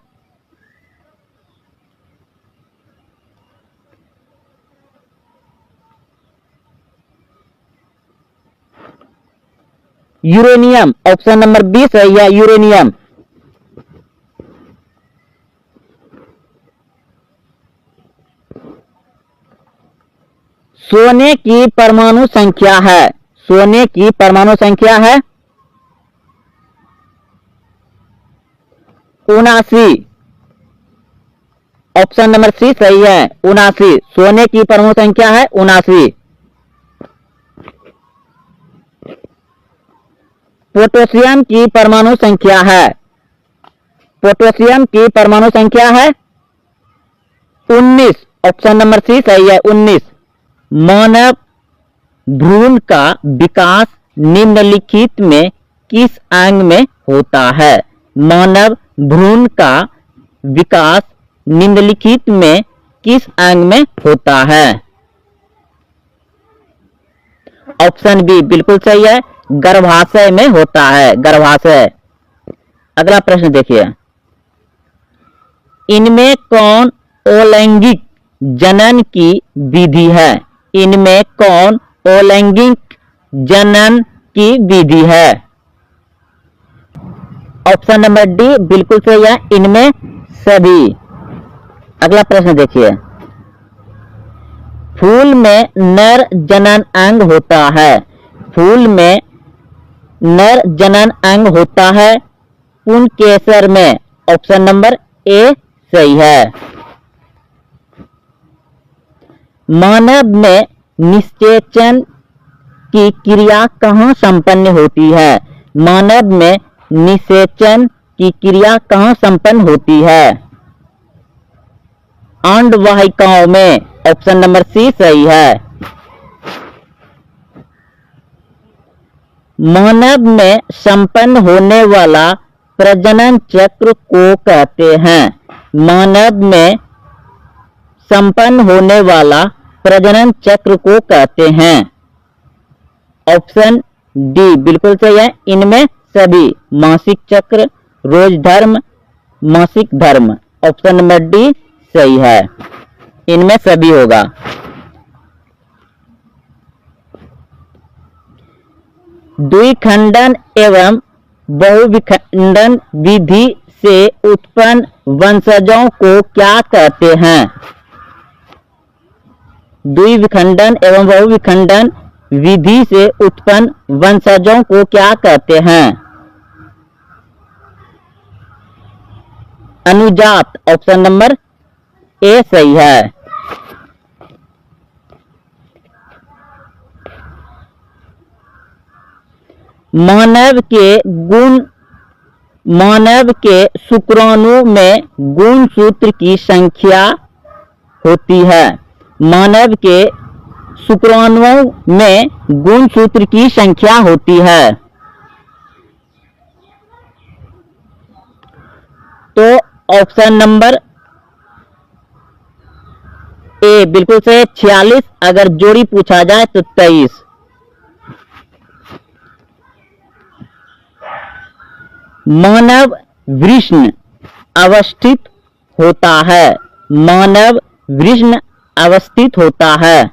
Speaker 1: यूरेनियम। ऑप्शन नंबर बी सही है, यूरेनियम। सोने की परमाणु संख्या है। सोने की परमाणु संख्या है 79। ऑप्शन नंबर सी सही है, 79। सोने की परमाणु संख्या है 79। पोटेशियम की परमाणु संख्या है। पोटेशियम की परमाणु संख्या है 19। ऑप्शन नंबर सी सही है, 19। मानव भ्रूण का विकास निम्नलिखित में किस अंग में होता है? मानव भ्रूण का विकास निम्नलिखित में किस अंग में होता है? ऑप्शन बी बिल्कुल सही है, गर्भाशय में होता है, गर्भाशय। अगला प्रश्न देखिए, इनमें कौन अलैंगिक जनन की विधि है? इनमें कौन अलैंगिक जनन की विधि है? ऑप्शन नंबर डी बिल्कुल सही है, इनमें सभी। अगला प्रश्न देखिए, फूल में नर जनन अंग होता है। फूल में नर जनन अंग होता है पुंकेसर में। ऑप्शन नंबर ए सही है। मानव में निषेचन की क्रिया कहाँ संपन्न होती है? मानव में निषेचन की क्रिया कहाँ संपन्न होती है? अंडवाहिकाओं में। ऑप्शन नंबर सी सही है। मानव में संपन्न होने वाला प्रजनन चक्र को कहते हैं। मानव में संपन्न होने वाला प्रजनन चक्र को कहते हैं। ऑप्शन डी बिल्कुल सही है, इनमें सभी। मासिक चक्र, रोज धर्म, मासिक धर्म। ऑप्शन नंबर डी सही है, इनमें सभी होगा। द्विखंडन एवं बहुविखंडन विधि से उत्पन्न वंशजों को क्या कहते हैं? द्विविखंडन एवं बहुविखंडन विधि से उत्पन्न वंशजों को क्या कहते हैं? अनुजात। ऑप्शन नंबर ए सही है। मानव के शुक्राणु में गुणसूत्र की संख्या होती है। मानव के शुक्राणुओं में गुणसूत्र की संख्या होती है। तो ऑप्शन नंबर ए बिल्कुल से 46, अगर जोड़ी पूछा जाए तो 23। मानव वृषण अवस्थित होता है। मानव वृषण अवस्थित होता है।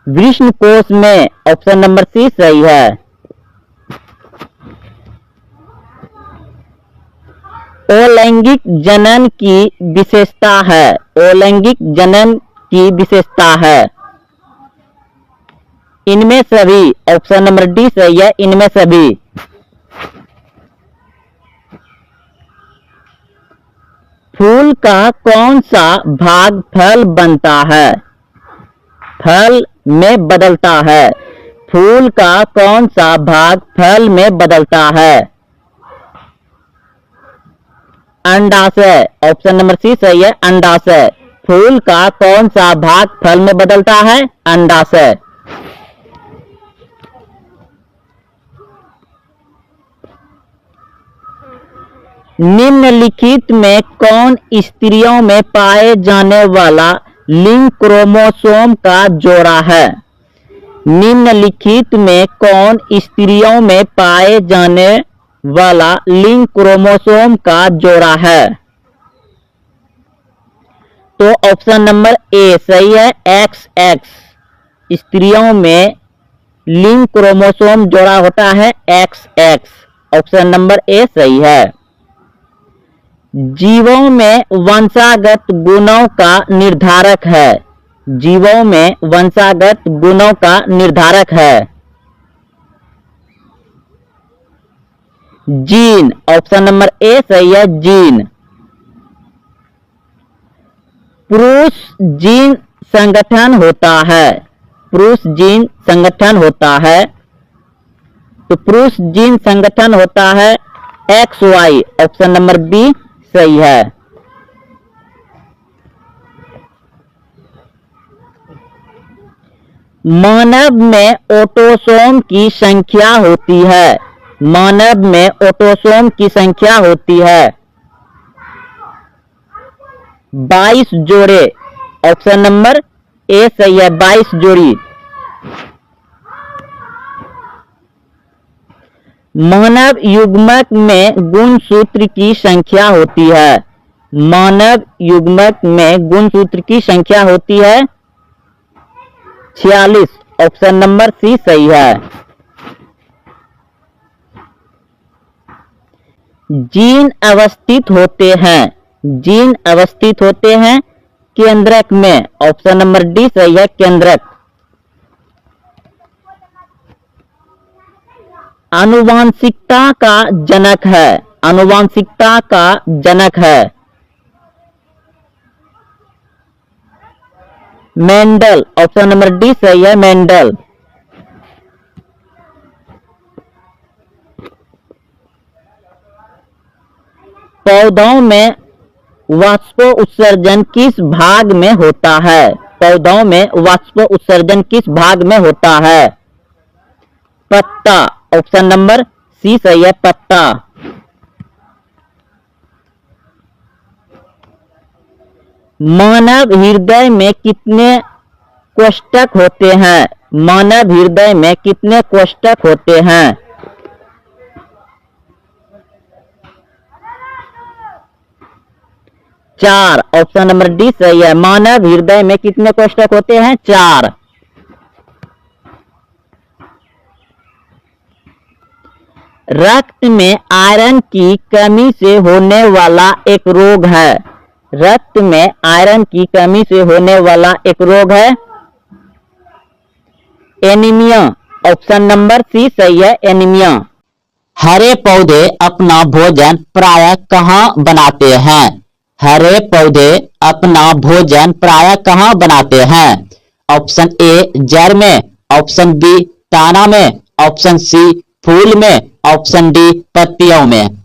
Speaker 1: वृषण कोश में। ऑप्शन नंबर सी सही है। अलैंगिक जनन की विशेषता है। अलैंगिक जनन की विशेषता है। इनमें सभी। ऑप्शन नंबर डी सही है, इनमें सभी। फूल का कौन सा भाग फल बनता है? फल में बदलता है। फूल का कौन सा भाग फल में बदलता है? अंडाशय। ऑप्शन नंबर सी सही है, अंडाशय। फूल का कौन सा भाग फल में बदलता है? अंडाशय। निम्नलिखित में कौन स्त्रियों में पाए जाने वाला लिंग क्रोमोसोम का जोड़ा है? निम्नलिखित में कौन स्त्रियों में पाए जाने वाला लिंग क्रोमोसोम का जोड़ा है? तो ऑप्शन नंबर ए सही है, XX। स्त्रियों में लिंग क्रोमोसोम जोड़ा होता है XX। ऑप्शन नंबर ए सही है। जीवों में वंशागत गुणों का निर्धारक है। जीवों में वंशागत गुणों का निर्धारक है जीन। ऑप्शन नंबर ए सही है, जीन। पुरुष जीन संगठन होता है। पुरुष जीन संगठन होता है। तो पुरुष जीन संगठन होता है XY। ऑप्शन नंबर बी सही है। मानव में ऑटोसोम की संख्या होती है। मानव में ऑटोसोम की संख्या होती है 22 जोड़े। ऑप्शन नंबर ए सही है, 22 जोड़ी। मानव युग्मक में गुणसूत्र की संख्या होती है। मानव युग्मक में गुणसूत्र की संख्या होती है 46। ऑप्शन नंबर सी सही है। जीन अवस्थित होते हैं। जीन अवस्थित होते हैं केंद्रक में। ऑप्शन नंबर डी सही है, केंद्रक। आनुवांशिकता का जनक है। आनुवांशिकता का जनक है मेंडल। ऑप्शन नंबर डी सही है, मेंडल। पौधों में वाष्प उत्सर्जन किस भाग में होता है? पौधों में वाष्प उत्सर्जन किस भाग में होता है? पत्ता। ऑप्शन नंबर सी सही है, पत्ता। मानव हृदय में कितने कोष्ठक होते हैं? मानव हृदय में कितने कोष्ठक होते हैं? 4। ऑप्शन नंबर डी सही है। मानव हृदय में कितने कोष्ठक होते हैं? 4। रक्त में आयरन की कमी से होने वाला एक रोग है। रक्त में आयरन की कमी से होने वाला एक रोग है एनीमिया। ऑप्शन नंबर सी सही है, एनीमिया। हरे पौधे अपना भोजन प्रायः कहाँ बनाते हैं? हरे पौधे अपना भोजन प्रायः कहाँ बनाते हैं? ऑप्शन ए जड़ में, ऑप्शन बी ताना में, ऑप्शन सी फूल में, ऑप्शन डी पत्तियों में।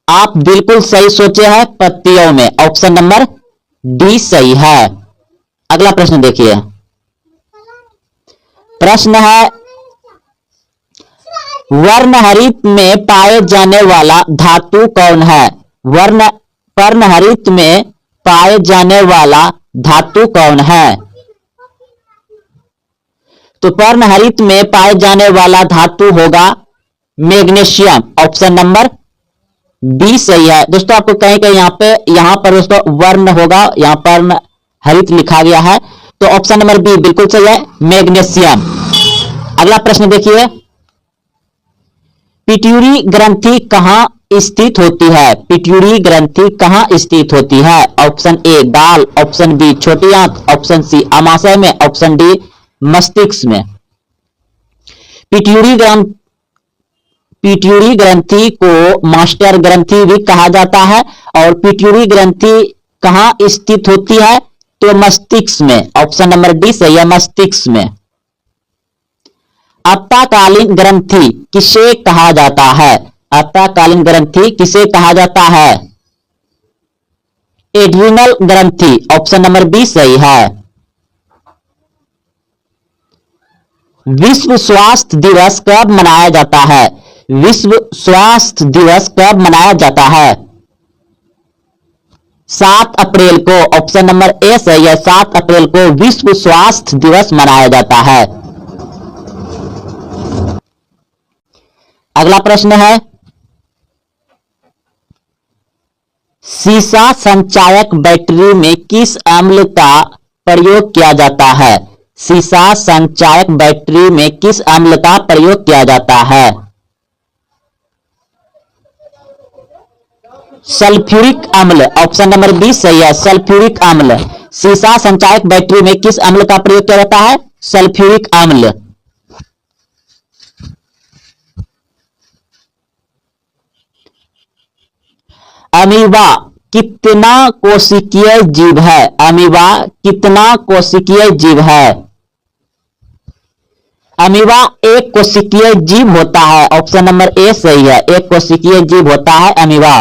Speaker 1: आप बिल्कुल सही सोचे हैं, पत्तियों में। ऑप्शन नंबर डी सही है। अगला प्रश्न देखिए। प्रश्न है वर्णहरित में पाए जाने वाला धातु कौन है? पर्णहरित में पाए जाने वाला धातु कौन है? तो पर्णहरित में पाए जाने वाला धातु होगा मैग्नीशियम। ऑप्शन नंबर बी सही है। दोस्तों आपको कहीं कहीं यहां पर दोस्तों वर्ण होगा, यहां पर हरित लिखा गया है, तो ऑप्शन नंबर बी बिल्कुल सही है, मैग्नीशियम। अगला प्रश्न देखिए। पिट्यूटरी ग्रंथि कहां स्थित होती है? पिट्यूटरी ग्रंथि कहां स्थित होती है? ऑप्शन ए गाल, ऑप्शन बी छोटी आंत, ऑप्शन सी आमाशय में, ऑप्शन डी मस्तिष्क में। पिट्यूटरी ग्रंथि को मास्टर ग्रंथि भी कहा जाता है। और पिट्यूटरी ग्रंथि कहां स्थित होती है? तो मस्तिष्क में। ऑप्शन नंबर डी सही है, मस्तिष्क में। अल्पकालीन ग्रंथि किसे कहा जाता है? अल्पकालीन ग्रंथि किसे कहा जाता है? एड्रिनल ग्रंथि, ऑप्शन नंबर बी सही है। विश्व स्वास्थ्य दिवस कब मनाया जाता है? विश्व स्वास्थ्य दिवस कब मनाया जाता है? 7 अप्रैल को, ऑप्शन नंबर ए सही है। 7 अप्रैल को विश्व स्वास्थ्य दिवस मनाया जाता है। अगला प्रश्न है, सीसा संचायक बैटरी में किस अम्ल का प्रयोग किया जाता है? सीसा संचायक बैटरी में किस अम्ल का प्रयोग किया जाता है? सल्फ्यूरिक अम्ल, ऑप्शन नंबर बी सही है। सल्फ्यूरिक अम्ल। सीसा संचायक बैटरी में किस अम्ल का प्रयोग किया जाता है? सल्फ्यूरिक अम्ल। अमीबा कितना कोशिकीय जीव है? अमीबा कितना कोशिकीय जीव है? अमीबा एक कोशिकीय जीव होता है, ऑप्शन नंबर ए सही है। एक कोशिकीय जीव होता है अमीबा।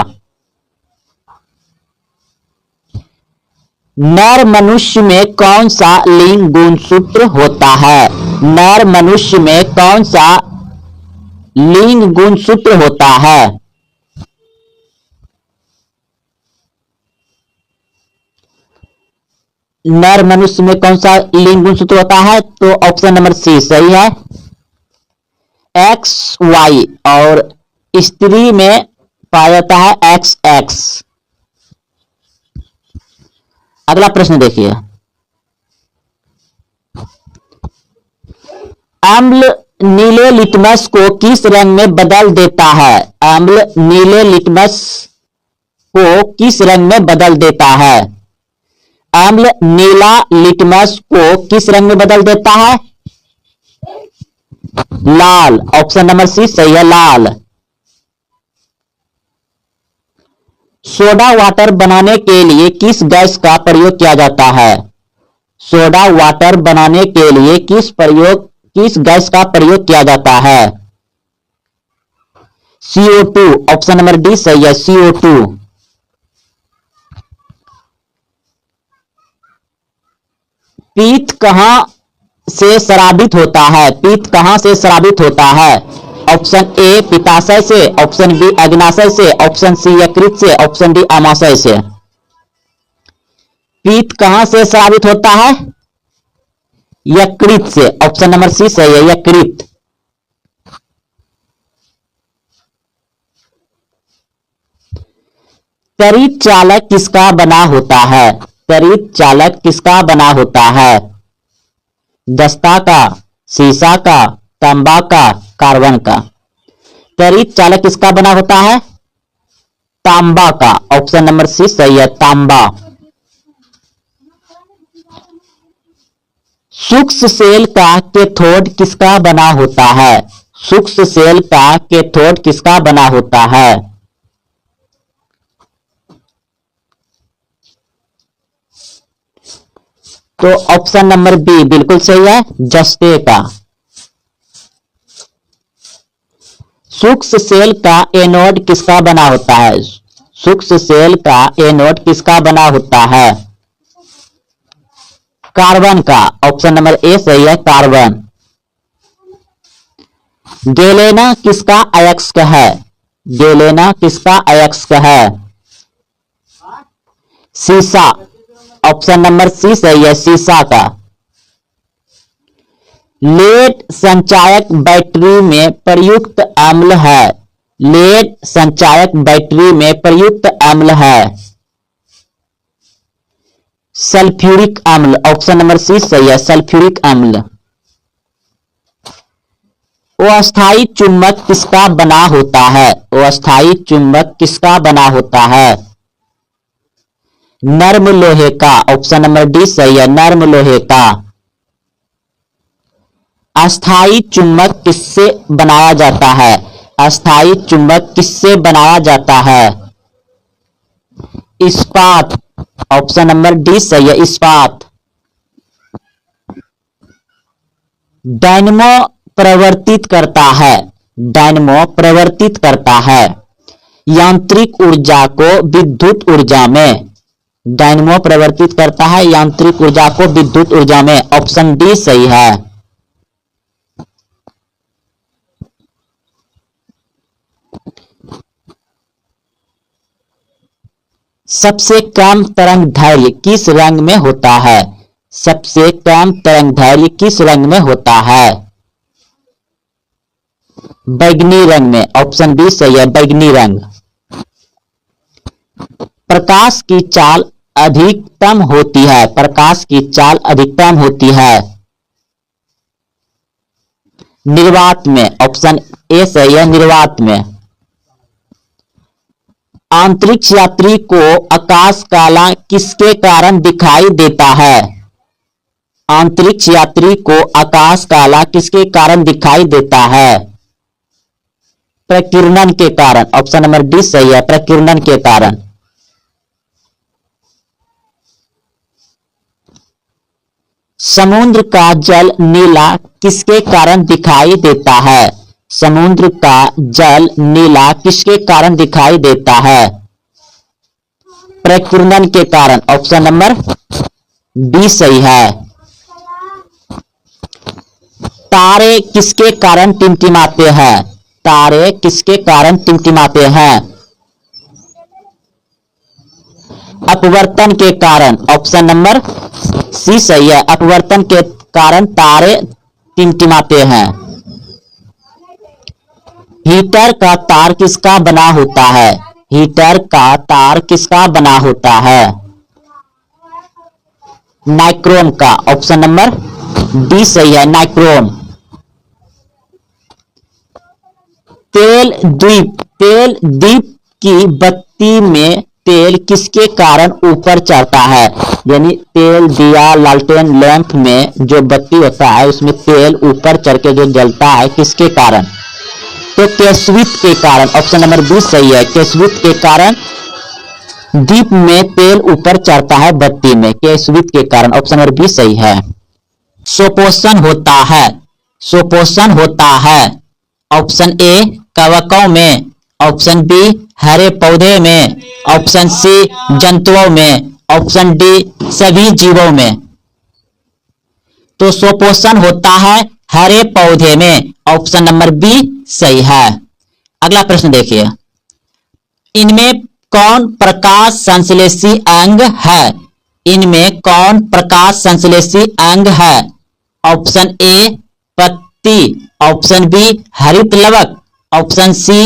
Speaker 1: नर मनुष्य में कौन सा लिंग गुणसूत्र होता है? नर मनुष्य में कौन सा लिंग गुणसूत्र होता है? नर मनुष्य में कौन सा लिंग गुणसूत्र होता है? तो ऑप्शन नंबर सी सही है, एक्स वाई। और स्त्री में पाया जाता है एक्स एक्स। अगला प्रश्न देखिए, अम्ल नीले लिटमस को किस रंग में बदल देता है? अम्ल नीले लिटमस को किस रंग में बदल देता है? अम्ल नीला लिटमस को किस रंग में बदल देता है? लाल, ऑप्शन नंबर सी सही है, लाल। सोडा वाटर बनाने के लिए किस गैस का प्रयोग किया जाता है? सोडा वाटर बनाने के लिए किस गैस का प्रयोग किया जाता है? CO2, ऑप्शन नंबर डी सही है, CO2। पीत कहां से स्रावित होता है? पीत कहां से स्रावित होता है? ऑप्शन ए पित्ताशय से, ऑप्शन बी अग्नाशय से, ऑप्शन सी यकृत से, ऑप्शन डी आमाशय से। पीत कहां से स्रावित होता है? यकृत से, ऑप्शन नंबर सी सही है, यकृत। त्वरित चालक किसका बना होता है? त्वरित चालक किसका बना होता है? दस्ता का, सीसा का, तांबा का, कार्बन का। त्वरित चालक किसका बना होता है? तांबा का, ऑप्शन नंबर सी सही है, तांबा। सूक्ष्म सेल का कैथोड किसका बना होता है? सूक्ष्म सेल का कैथोड किसका बना होता है? तो ऑप्शन नंबर बी बिल्कुल सही है, जस्ते का। सूक्ष्म सेल का एनोड किसका बना होता है? सूक्ष्म सेल का एनोड किसका बना होता है? कार्बन का, ऑप्शन नंबर ए सही है, कार्बन। गैलेना किसका अयस्क है? गैलेना किसका अयस्क है? सीसा, ऑप्शन नंबर सी सही है, सीसा का। लेड संचायक बैटरी में प्रयुक्त अम्ल है। लेड संचायक बैटरी में प्रयुक्त अम्ल है सल्फ्यूरिक अम्ल, ऑप्शन नंबर सी सही है, सल्फ्यूरिक अम्ल। अस्थायी चुंबक किसका बना होता है? अस्थायी चुंबक किसका बना होता है? नर्म लोहे का, ऑप्शन नंबर डी सही है, नर्म लोहे का। अस्थायी चुंबक किससे बनाया जाता है? अस्थायी चुंबक किससे बनाया जाता है? इस्पात, ऑप्शन नंबर डी सही है, इस्पात। डायनमो प्रवर्तित करता है? डायनमो प्रवर्तित करता है। यांत्रिक ऊर्जा को विद्युत ऊर्जा में, डायनमो प्रवर्तित करता है यांत्रिक ऊर्जा को विद्युत ऊर्जा में। ऑप्शन डी सही है। सबसे कम तरंगदैर्घ्य किस रंग में होता है? सबसे कम तरंगदैर्घ्य किस रंग में होता है? बैगनी रंग में। ऑप्शन बी सही है, बैगनी रंग। प्रकाश की चाल अधिकतम होती है, प्रकाश की चाल अधिकतम होती है निर्वात में। ऑप्शन ए सही है, निर्वात में। अंतरिक्ष यात्री को आकाश काला किसके कारण दिखाई देता है? अंतरिक्ष यात्री को आकाश काला किसके कारण दिखाई देता है? प्रकीर्णन के कारण। ऑप्शन नंबर डी सही है, प्रकीर्णन के कारण। समुद्र का जल नीला किसके कारण दिखाई देता है? समुद्र का जल नीला किसके कारण दिखाई देता है? प्रकीर्णन के कारण। ऑप्शन नंबर बी सही है। तारे किसके कारण टिमटिमाते हैं? तारे किसके कारण टिमटिमाते हैं? अपवर्तन के कारण। ऑप्शन नंबर सी सही है, अपवर्तन के कारण तारे टिमटिमाते हैं। हीटर का तार किसका बना होता है? हीटर का तार किसका बना होता है? नाइक्रोम का। ऑप्शन नंबर डी सही है, नाइक्रोम। तेल दीप की बत्ती में तेल किसके कारण ऊपर चढ़ता है? यानी तेल दिया लालटेन लैंप में जो बत्ती होता है उसमें तेल ऊपर चढ़ के जो जलता है किसके कारण? तो केशवित के कारण। ऑप्शन नंबर बी सही है, केशवित के कारण दीप में तेल ऊपर चढ़ता है बत्ती में, केशवित के कारण। ऑप्शन नंबर बी सही है। सुपोषण होता है, सुपोषण होता है। ऑप्शन ए कवकों में, ऑप्शन बी हरे पौधे में, ऑप्शन सी जंतुओं में, ऑप्शन डी सभी जीवों में। तो सुपोषण होता है हरे पौधे में। ऑप्शन नंबर बी सही है। अगला प्रश्न देखिए, इनमें कौन प्रकाश संश्लेषी अंग है? इनमें कौन प्रकाश संश्लेषी अंग है? ऑप्शन ए पत्ती, ऑप्शन बी हरित लवक, option C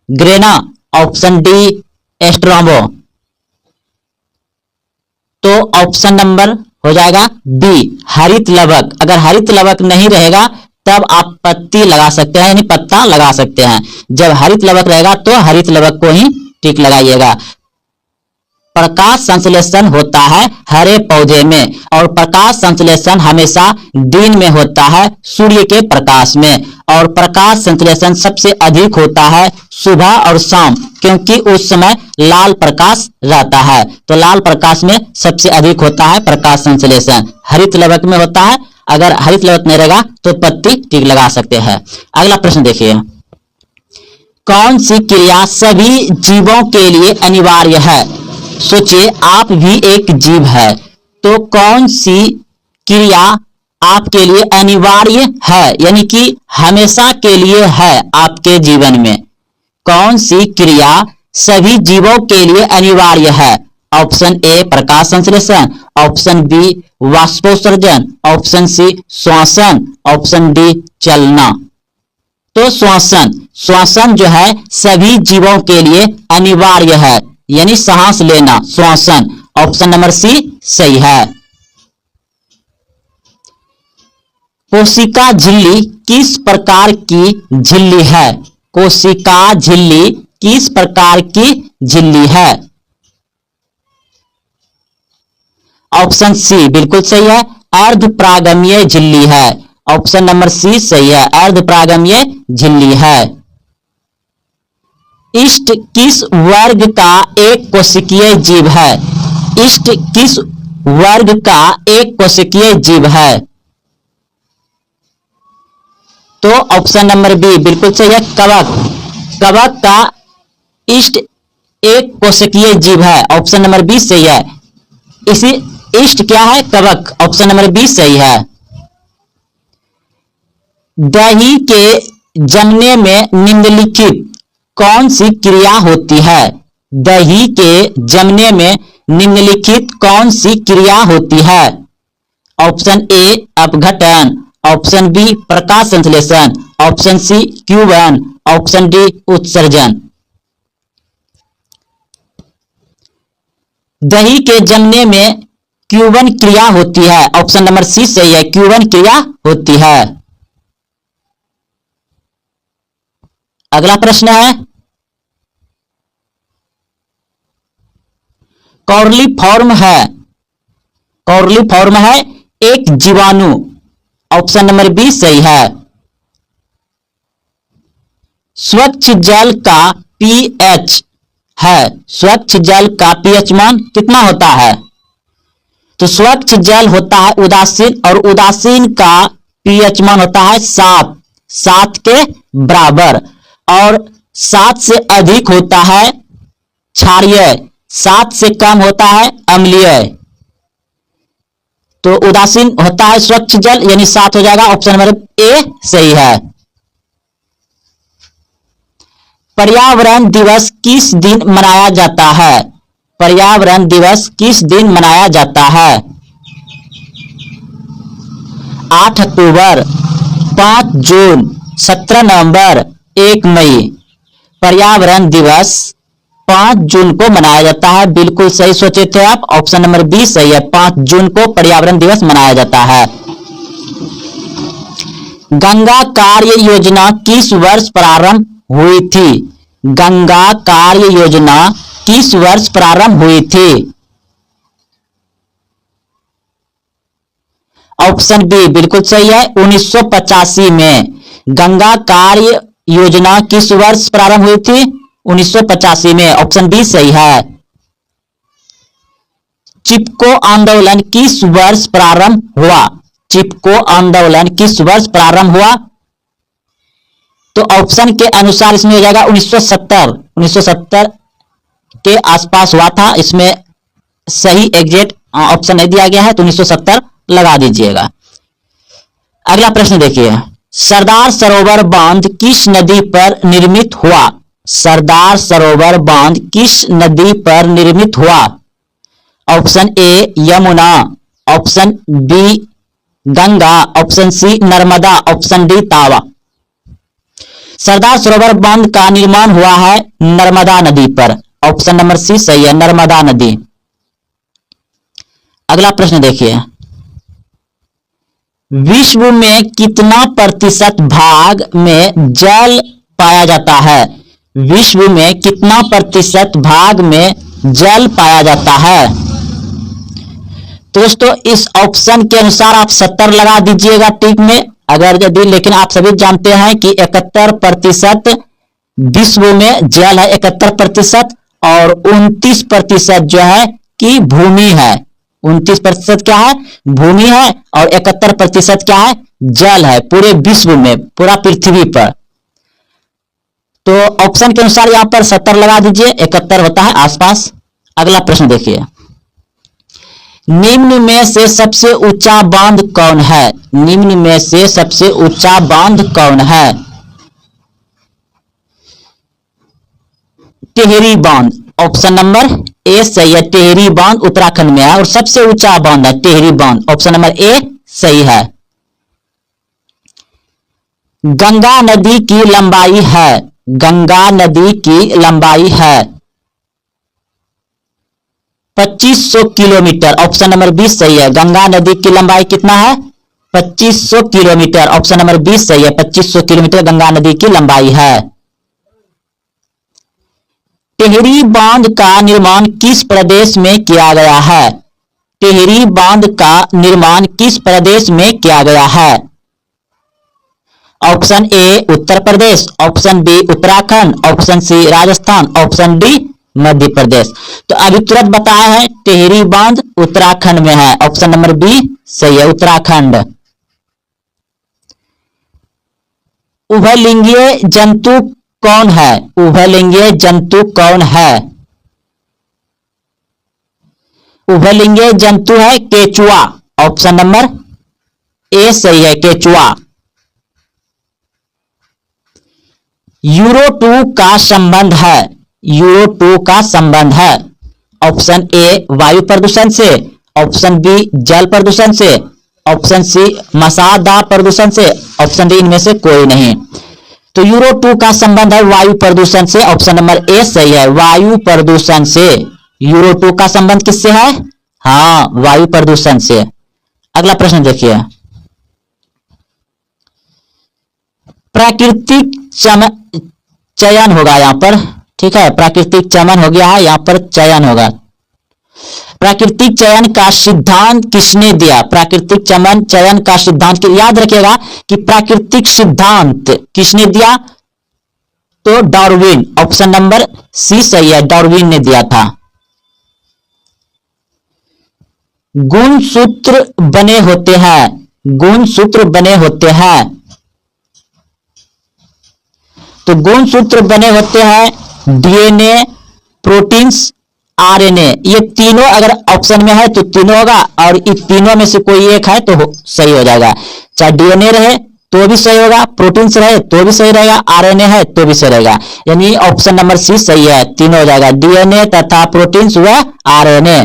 Speaker 1: grana, option D stroma. तो ऑप्शन नंबर हो जाएगा बी हरित लवक। अगर हरित लवक नहीं रहेगा तब आप पत्ती लगा सकते हैं, यानी पत्ता लगा सकते हैं। जब हरित लवक रहेगा तो हरित लवक को ही टिक लगाइएगा। प्रकाश संश्लेषण होता है हरे पौधे में, और प्रकाश संश्लेषण हमेशा दिन में होता है सूर्य के प्रकाश में, और प्रकाश संश्लेषण सबसे अधिक होता है सुबह और शाम, क्योंकि उस समय लाल प्रकाश रहता है। तो लाल प्रकाश में सबसे अधिक होता है प्रकाश संश्लेषण। हरित लवक में होता है, अगर हरित लवक नहीं रहेगा तो पत्ती टिक लगा सकते हैं। अगला प्रश्न देखिए, कौन सी क्रिया सभी जीवों के लिए अनिवार्य है? सोचिए, आप भी एक जीव है, तो कौन सी क्रिया आपके लिए अनिवार्य है, यानी कि हमेशा के लिए है आपके जीवन में? कौन सी क्रिया सभी जीवों के लिए अनिवार्य है? ऑप्शन ए प्रकाश संश्लेषण, ऑप्शन बी वाष्पोत्सर्जन, ऑप्शन सी श्वसन, ऑप्शन डी चलना। तो श्वसन जो है सभी जीवों के लिए अनिवार्य है, यानी सांस लेना, श्वसन। ऑप्शन नंबर सी सही है। कोशिका झिल्ली किस प्रकार की झिल्ली है? कोशिका झिल्ली किस प्रकार की झिल्ली है? ऑप्शन सी बिल्कुल सही है, अर्धपरागमीय झिल्ली है। ऑप्शन नंबर सी सही है, अर्धपरागमीय झिल्ली है। इष्ट किस वर्ग का एक कोशिकीय जीव है? इष्ट किस वर्ग का एक कोशिकीय जीव है? तो ऑप्शन नंबर बी बिल्कुल सही है, कवक। कवक का ईस्ट एक कोशिकीय जीव है, ऑप्शन नंबर बी सही है। इसी ईस्ट क्या है? कवक, ऑप्शन नंबर बी सही है। दही के जमने में निम्नलिखित कौन सी क्रिया होती है? दही के जमने में निम्नलिखित कौन सी क्रिया होती है? ऑप्शन ए अपघटन, ऑप्शन बी प्रकाश संश्लेषण, ऑप्शन सी क्यूबन, ऑप्शन डी उत्सर्जन। दही के जमने में क्यूबन क्रिया होती है, ऑप्शन नंबर सी सही है, क्यूबन क्रिया होती है। अगला प्रश्न है कॉर्लीफॉर्म है एक जीवाणु, ऑप्शन नंबर बी सही है। स्वच्छ जल का पीएच है, स्वच्छ जल का पीएच मान कितना होता है? तो स्वच्छ जल होता है उदासीन, और उदासीन का पीएच मान होता है 7 के बराबर, और 7 से अधिक होता है क्षारीय, 7 से कम होता है अम्लीय। तो उदासीन होता है स्वच्छ जल, यानी 7 हो जाएगा, ऑप्शन नंबर ए सही है। पर्यावरण दिवस किस दिन मनाया जाता है? पर्यावरण दिवस किस दिन मनाया जाता है? 8 अक्टूबर, 5 जून, 17 नवंबर, 1 मई। पर्यावरण दिवस 5 जून को मनाया जाता है, बिल्कुल सही सोचे थे आप, ऑप्शन नंबर बी सही है, 5 जून को पर्यावरण दिवस मनाया जाता है। गंगा कार्य योजना किस वर्ष प्रारंभ हुई थी? गंगा कार्य योजना किस वर्ष प्रारंभ हुई थी? ऑप्शन बी बिल्कुल सही है, 1985 में। गंगा कार्य योजना किस वर्ष प्रारंभ हुई थी? 1985 में, ऑप्शन बी सही है। चिपको आंदोलन किस वर्ष प्रारंभ हुआ? चिपको आंदोलन किस वर्ष प्रारंभ हुआ? तो ऑप्शन के अनुसार इसमें हो जाएगा 1970 के आसपास हुआ था, इसमें सही एग्जैक्ट ऑप्शन नहीं दिया गया है, तो 1970 लगा दीजिएगा। अगला प्रश्न देखिए, सरदार सरोवर बांध किस नदी पर निर्मित हुआ? सरदार सरोवर बांध किस नदी पर निर्मित हुआ? Option A Yamuna, option B Ganga, option C Narmada, option D Tawa. Sardar सरोवर बांध का निर्माण हुआ है नर्मदा नदी पर, ऑप्शन नंबर सी सही है, नर्मदा नदी। अगला प्रश्न देखिए, विश्व में कितना प्रतिशत भाग में जल पाया जाता है? विश्व में कितना प्रतिशत भाग में जल पाया जाता है? दोस्तों इस ऑप्शन के अनुसार आप 70 लगा दीजिएगा टिक में, अगर यदि, लेकिन आप सभी जानते हैं कि 71% विश्व में जल है, 71%, और 29% जो है कि भूमि है। 29% क्या है? भूमि है, और 71% क्या है? जल है, पूरे विश्व में, पूरा पृथ्वी पर। तो ऑप्शन के अनुसार यहां पर 70 लगा दीजिए, 71 होता है आसपास। अगला प्रश्न देखिए, निम्न में से सबसे ऊंचा बांध कौन है? निम्न में से सबसे ऊंचा बांध कौन है? टिहरी बांध, ऑप्शन नंबर ए सही है, टिहरी बांध उत्तराखंड में है और सबसे ऊंचा बांध है टिहरी बांध, ऑप्शन नंबर ए सही है। गंगा नदी की लंबाई है, गंगा नदी की लंबाई है 2500 किलोमीटर, ऑप्शन नंबर 20 सही है। गंगा नदी की लंबाई कितना है? 2500 किलोमीटर, ऑप्शन नंबर 20 सही है, 2500 किलोमीटर गंगा नदी की लंबाई है। टिहरी बांध का निर्माण किस प्रदेश में किया गया है? टिहरी बांध का निर्माण किस प्रदेश में किया गया है? Option A Uttar Pradesh, option B Uttarakhand, option C Rajasthan, option D Madhya Pradesh. तो अभी तुरंत बताया है टिहरी बांध उत्तराखंड में है, ऑप्शन नंबर बी सही है, उत्तराखंड।
Speaker 2: उभयलिंगीय जंतु कौन है? उभयलिंगीय जंतु कौन है? उभयलिंगीय जंतु है केचुआ। ऑप्शन नंबर ए सही है, केचुआ। यूरो 2 का संबंध है। यूरो 2 का संबंध है। ऑप्शन ए वायु प्रदूषण से, ऑप्शन बी जल प्रदूषण से, ऑप्शन सी मसादार प्रदूषण से, ऑप्शन डी इनमें से कोई नहीं। तो यूरो 2 का संबंध है वायु प्रदूषण से। ऑप्शन नंबर ए सही है, वायु प्रदूषण से। यूरो 2 का संबंध किससे है? हाँ, वायु प्रदूषण से। अगला प्रश्न देखिए, प्राकृतिक चयन होगा यहां पर, ठीक है, प्राकृतिक चयन हो गया है, यहां पर चयन होगा। प्राकृतिक चयन का सिद्धांत किसने दिया? प्राकृतिक चयन का सिद्धांत याद रखिएगा कि प्राकृतिक सिद्धांत किसने दिया? तो डार्विन। ऑप्शन नंबर सी सही है, डार्विन ने दिया था। गुणसूत्र बने होते हैं। गुणसूत्र बने होते हैं। तो गुणसूत्र बने होते हैं डीएनए, प्रोटीन्स, आरएनए। ये तीनों अगर ऑप्शन में है तो तीनों होगा, और इन तीनों में से कोई एक है तो सही हो जाएगा। चाहे डीएनए रहे तो भी सही होगा, प्रोटीन्स रहे तो भी सही रहेगा, आरएनए है तो भी सही रहेगा। यानी ऑप्शन नंबर सी सही है, तीनों हो जाएगा, डीएनए तथा प्रोटीन्स व आरएनए।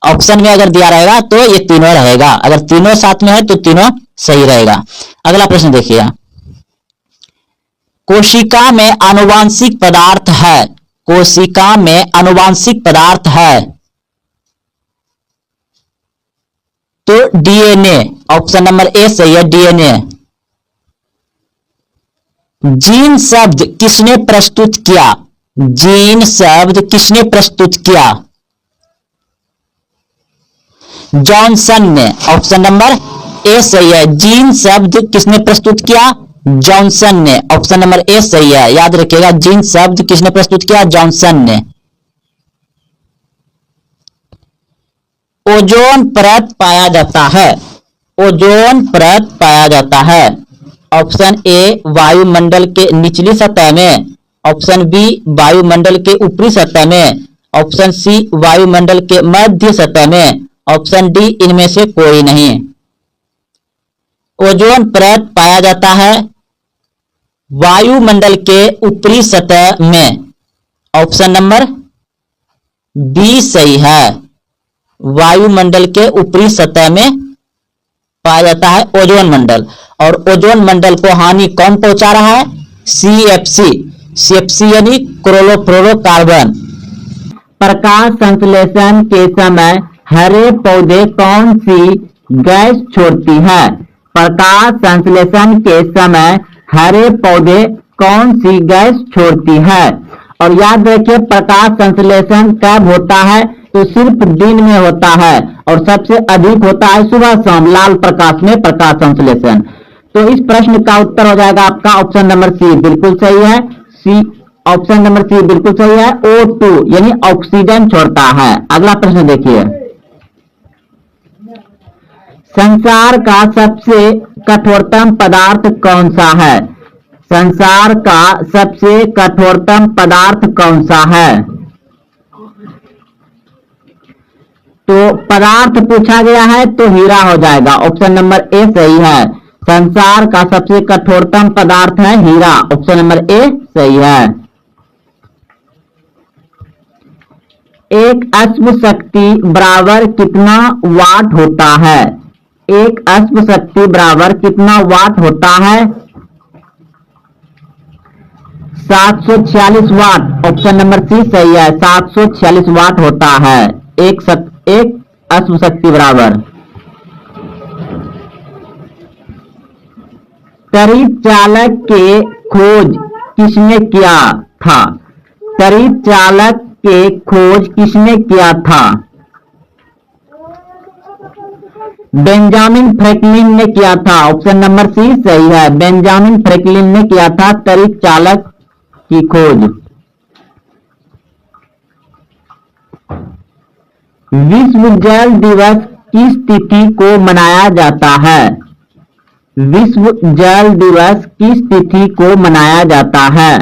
Speaker 2: ऑप्शन में अगर दिया रहेगा तो ये तीनों रहेगा, अगर तीनों साथ में है तो तीनों सही रहेगा। अगला प्रश्न देखिए, कोशिका में आनुवांशिक पदार्थ है। कोशिका में आनुवांशिक पदार्थ है तो डीएनए। ऑप्शन नंबर ए सही है, डीएनए। जीन शब्द किसने प्रस्तुत किया? जीन शब्द किसने प्रस्तुत किया? जॉनसन ने। ऑप्शन नंबर ए सही है, जीन शब्द किसने प्रस्तुत किया? जॉनसन ने। ऑप्शन नंबर ए सही है, याद रखिएगा, जीन शब्द किसने प्रस्तुत किया? जॉनसन ने। ओजोन परत पाया जाता है। ओजोन परत पाया जाता है। ऑप्शन ए वायुमंडल के निचली सतह में, ऑप्शन बी वायुमंडल के ऊपरी सतह में, ऑप्शन सी वायुमंडल के मध्य सतह में, ऑप्शन डी इनमें से कोई नहीं। ओजोन परत पाया जाता है वायुमंडल के ऊपरी सतह में। ऑप्शन नंबर बी सही है, वायुमंडल के ऊपरी सतह में पाया जाता है ओजोन मंडल। और ओजोन मंडल को हानि कौन पहुंचा रहा है? सीएफसी। सीएफसी यानी क्लोरोफ्लोरोकार्बन।
Speaker 1: प्रकाश संश्लेषण के समय हरे पौधे कौन सी गैस छोड़ती है? प्रकाश संश्लेषण के समय हरे पौधे कौन सी गैस छोड़ती है? और याद रखिए, प्रकाश संश्लेषण कब होता है? तो सिर्फ दिन में होता है, और सबसे अधिक होता है सुबह शाम लाल प्रकाश में प्रकाश संश्लेषण। तो इस प्रश्न का उत्तर हो जाएगा आपका ऑप्शन नंबर सी, बिल्कुल सही है। सी, ऑप्शन नंबर सी बिल्कुल सही है, O2 यानी ऑक्सीजन छोड़ता है। अगला प्रश्न देखिए, संसार का सबसे कठोरतम पदार्थ कौन सा है? संसार का सबसे कठोरतम पदार्थ कौन सा है? तो पदार्थ पूछा गया है तो हीरा हो जाएगा, ऑप्शन नंबर ए सही है। संसार का सबसे कठोरतम पदार्थ है हीरा, ऑप्शन नंबर ए सही है। एक अश्व शक्ति बराबर कितना वाट होता है? एक अश्व शक्ति बराबर कितना वाट होता है? 746 वाट, ऑप्शन नंबर सी सही है, 746 वाट होता है एक अश्व शक्ति बराबर। तड़ित चालक के खोज किसने किया था? तड़ित चालक के खोज किसने किया था? बेंजामिन फ्रैंकलिन ने किया था, ऑप्शन नंबर सी सही है, बेंजामिन फ्रैंकलिन ने किया था तड़ित चालक की खोज। विश्व जल दिवस किस तिथि को मनाया जाता है? विश्व जल दिवस किस तिथि को मनाया जाता है?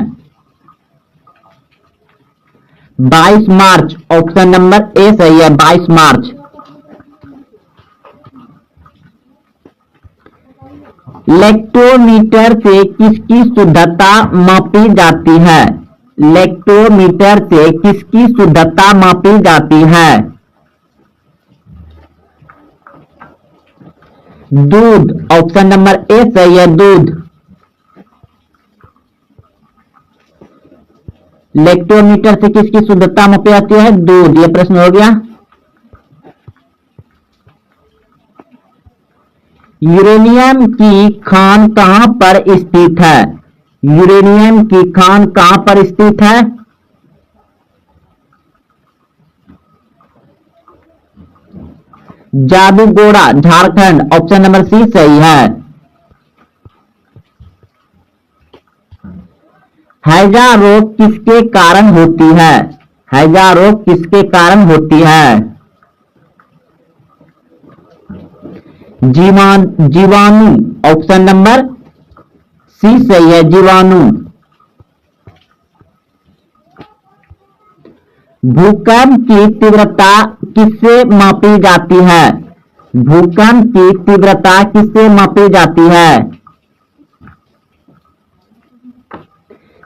Speaker 1: 22 मार्च। ऑप्शन नंबर ए सही है, 22 मार्च। लेक्टोमीटर से किसकी शुद्धता मापी जाती है? लेक्टोमीटर से किसकी शुद्धता मापी जाती है? दूध। ऑप्शन नंबर ए सही है, दूध। लेक्टोमीटर से किसकी शुद्धता मापी जाती है? दूध। यह प्रश्न हो गया। यूरेनियम की खान कहां पर स्थित है? यूरेनियम की खान कहां पर स्थित है? Jaduguda, Jharkhand. Option number C सही है। हैजा रोग किसके कारण होती है? हैजा रोग किसके कारण होती है? जीवाणु। ऑप्शन नंबर सी सही है, जीवाणु। भूकंप की तीव्रता किससे मापी जाती है? भूकंप की तीव्रता किससे मापी जाती है?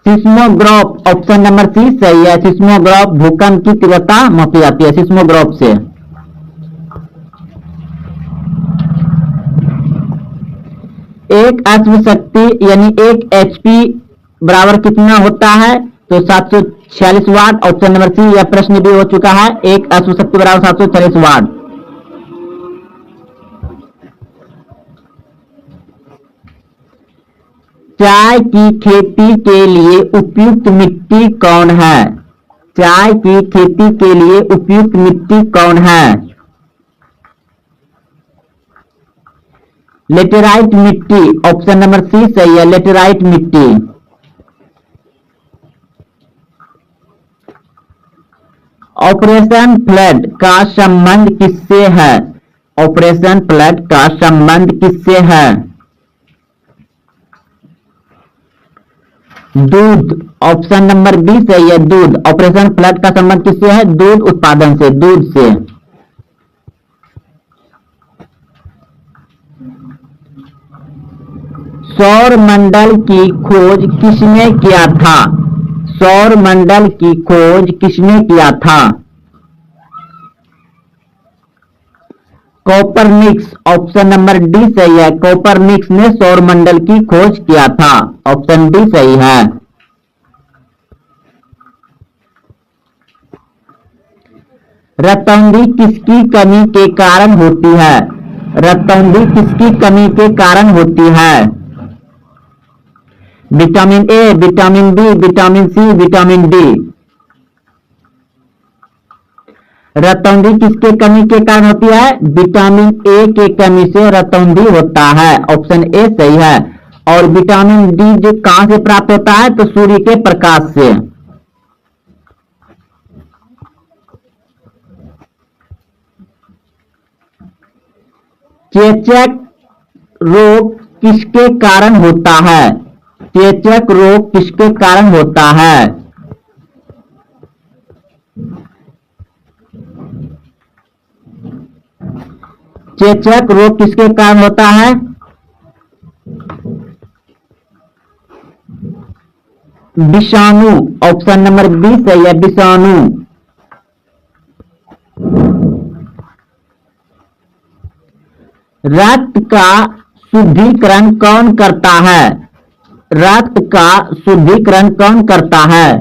Speaker 1: सिस्मोग्राफ। ऑप्शन नंबर सी सही है, सिस्मोग्राफ। भूकंप की तीव्रता मापी जाती है सिस्मोग्राफ से। एक अश्व शक्ति यानी एक एचपी बराबर कितना होता है? तो 746 वाट। ऑप्शन नंबर सी। यह प्रश्न भी हो चुका है। एक अश्व शक्ति बराबर 746 वाट। चाय की खेती के लिए उपयुक्त मिट्टी कौन है? चाय की खेती के लिए उपयुक्त मिट्टी कौन है? लेटेराइट मिट्टी। ऑप्शन नंबर सी सही है, लेटेराइट मिट्टी। ऑपरेशन फ्लड का संबंध किससे है? ऑपरेशन फ्लड का संबंध किससे है? दूध। ऑप्शन नंबर बी सही है, दूध। ऑपरेशन फ्लड का संबंध किससे है? दूध उत्पादन से, दूध से। सौर मंडल की खोज किसने किया था? सौर मंडल की खोज किसने किया था? कोपरनिकस। ऑप्शन नंबर डी सही है, कोपरनिकस ने सौर मंडल की खोज किया था। ऑप्शन डी सही है। रतौंधी किसकी कमी के कारण होती है? रतौंधी किसकी कमी के कारण होती है? Vitamin A, vitamin B, vitamin C, vitamin D. रतौंधी किसके कमी के कारण होती है? विटामिन ए के कमी से रतौंधी होता है। ऑप्शन ए सही है। और विटामिन डी जो कहां से प्राप्त होता है? तो सूर्य के प्रकाश से। चेचक रोग किसके कारण होता है? चेचक रोग किसके कारण होता है? चेचक रोग किसके कारण होता है? विषाणु। ऑप्शन नंबर बी सही है, विषाणु। रक्त का शुद्धिकरण कौन करता है? रक्त का शुद्धिकरण कौन करता है?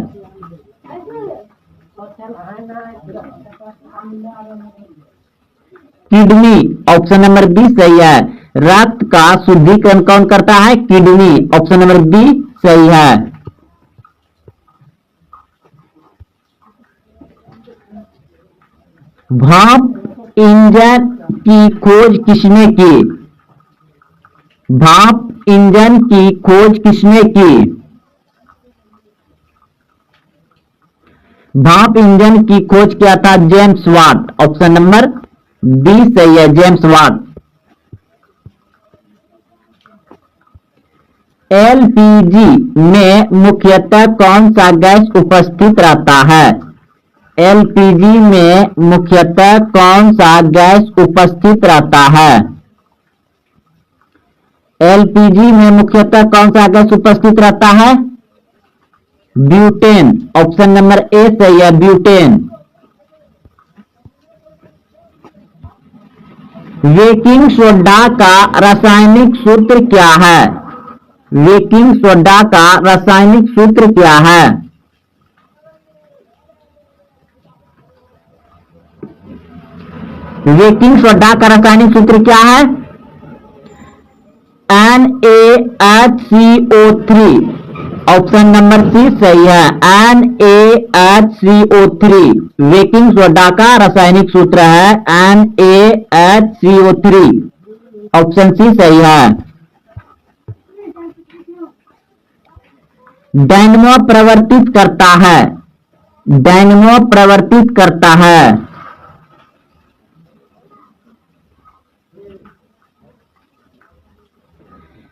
Speaker 1: किडनी। ऑप्शन नंबर बी सही है। रक्त का शुद्धिकरण कौन करता है? किडनी। ऑप्शन नंबर बी सही है। भाप इंजन की खोज किसने की? भाप इंजन की खोज किसने की? भाप इंजन की खोज किया था James Watt. Option number B सही है, जेम्स वाट। एलपीजी में मुख्यतः कौन सा गैस उपस्थित रहता है? एलपीजी में मुख्यतः कौन सा गैस उपस्थित रहता है? एलपीजी में मुख्यतः कौन सा गैस उपस्थित रहता है? ब्यूटेन। ऑप्शन नंबर ए सही है, ब्यूटेन। बेकिंग सोडा का रासायनिक सूत्र क्या है? बेकिंग सोडा का रासायनिक सूत्र क्या है? बेकिंग सोडा का रासायनिक सूत्र क्या है? NaHCO3। ऑप्शन नंबर सी सही है, NaHCO3। बेकिंग सोडा का रासायनिक सूत्र है NaHCO3। ऑप्शन सी सही है। डायनमो प्रवर्तित करता है। डायनमो प्रवर्तित करता है।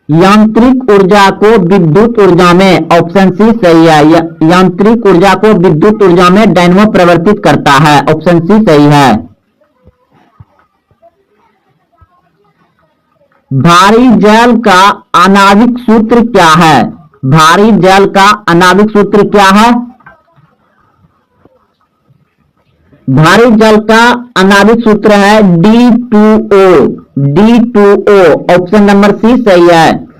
Speaker 1: यांत्रिक ऊर्जा को विद्युत ऊर्जा में। ऑप्शन सी सही है, यांत्रिक ऊर्जा को विद्युत ऊर्जा में डायनमो प्रवर्तित करता है। ऑप्शन सी सही है। भारी जल का आणविक सूत्र क्या है? भारी जल का आणविक सूत्र क्या है? भारी जल का आणविक सूत्र है D2O। D2O। Option number C सही है।